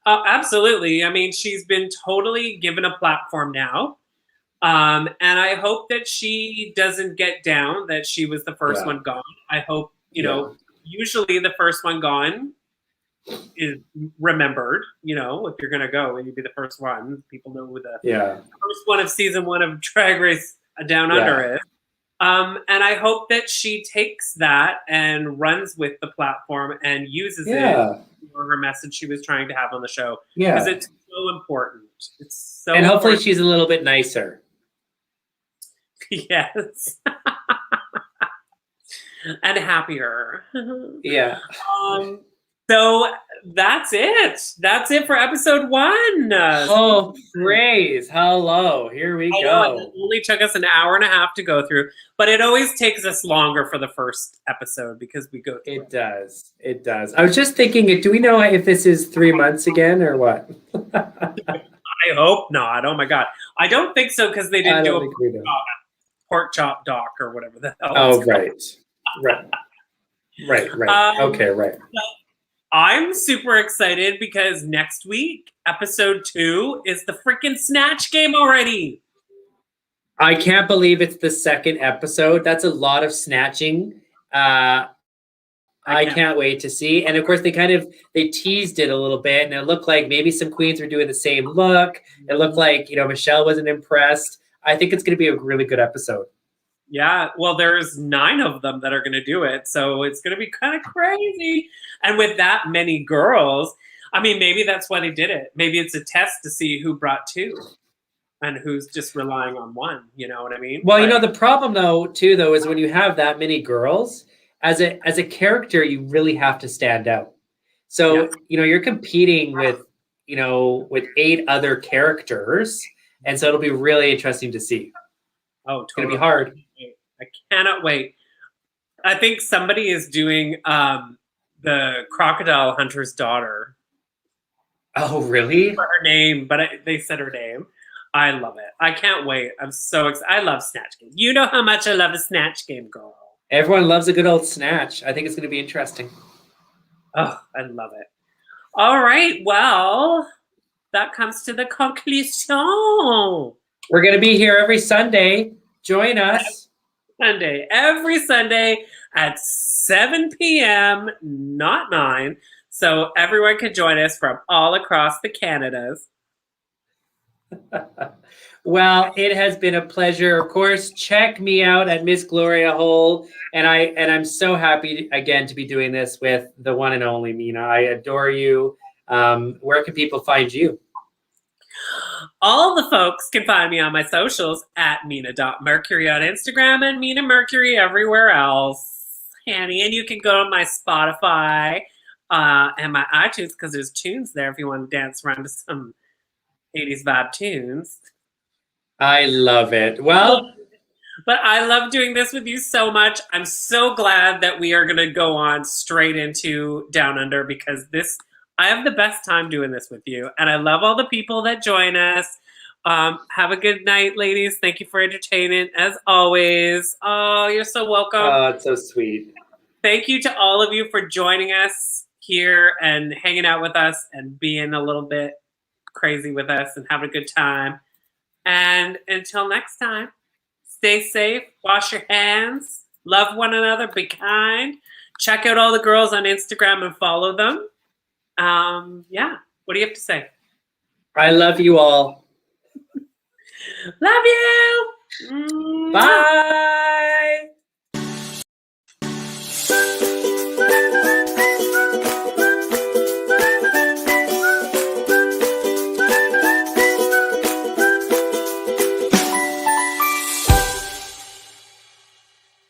Absolutely. I mean, she's been totally given a platform now. And I hope that she doesn't get down that she was the first one gone. I hope, usually the first one gone is remembered, if you're going to go and you be the first one, people know who the first one of season 1 of Drag Race Down Under is. And I hope that she takes that and runs with the platform and uses it for her message she was trying to have on the show. Because it's so important. It's so And hopefully important. she's a little bit nicer. Yes. And happier. Yeah. So that's it. That's it for episode 1. Oh, praise. Hello. Here we go. It only took us an hour and a half to go through, but it always takes us longer for the first episode because we go through it. It does. I was just thinking, do we know if this is 3 months again or what? I hope not. Oh my God. I don't think so, because they didn't do a pork chop doc or whatever the hell. Oh, right. Okay, right. I'm super excited because next week, episode 2, is the freaking Snatch Game already. I can't believe it's the second episode. That's a lot of snatching. I can't wait to see. And of course, they teased it a little bit, and it looked like maybe some queens were doing the same look. It looked like, Michelle wasn't impressed. I think it's going to be a really good episode. Yeah, well, there's 9 of them that are going to do it, so it's going to be kind of crazy. And with that many girls, I mean, maybe that's why they did it. Maybe it's a test to see who brought 2 and who's just relying on 1. You know what I mean? Well, the problem is when you have that many girls, as a character, you really have to stand out. So, you're competing with 8 other characters, and so it'll be really interesting to see. Oh, it's going to be hard. I cannot wait. I think somebody is doing the Crocodile Hunter's daughter. Oh, really? For her name, but they said her name. I love it. I can't wait. I'm so excited. I love Snatch Game. You know how much I love a Snatch Game, girl. Everyone loves a good old snatch. I think it's going to be interesting. Oh, I love it. All right. Well, that comes to the conclusion. We're going to be here every Sunday. Join us. Every Sunday at 7 p.m., not 9. So everyone can join us from all across the Canadas. Well, it has been a pleasure. Of course, check me out at Miss Gloria Hole, and I'm so happy again to be doing this with the one and only Mina. I adore you. Where can people find you? All the folks can find me on my socials at Mina.Mercury on Instagram and Mina Mercury everywhere else. Hanny. And you can go to my Spotify and my iTunes because there's tunes there if you want to dance around to some 80s vibe tunes. I love it. Well, but I love doing this with you so much. I'm so glad that we are going to go on straight into Down Under because I have the best time doing this with you. And I love all the people that join us. Have a good night, ladies. Thank you for entertaining as always. Oh, you're so welcome. Oh, it's so sweet. Thank you to all of you for joining us here and hanging out with us and being a little bit crazy with us and having a good time. And until next time, stay safe, wash your hands, love one another, be kind. Check out all the girls on Instagram and follow them. Yeah, what do you have to say? I love you all. Love you. Bye.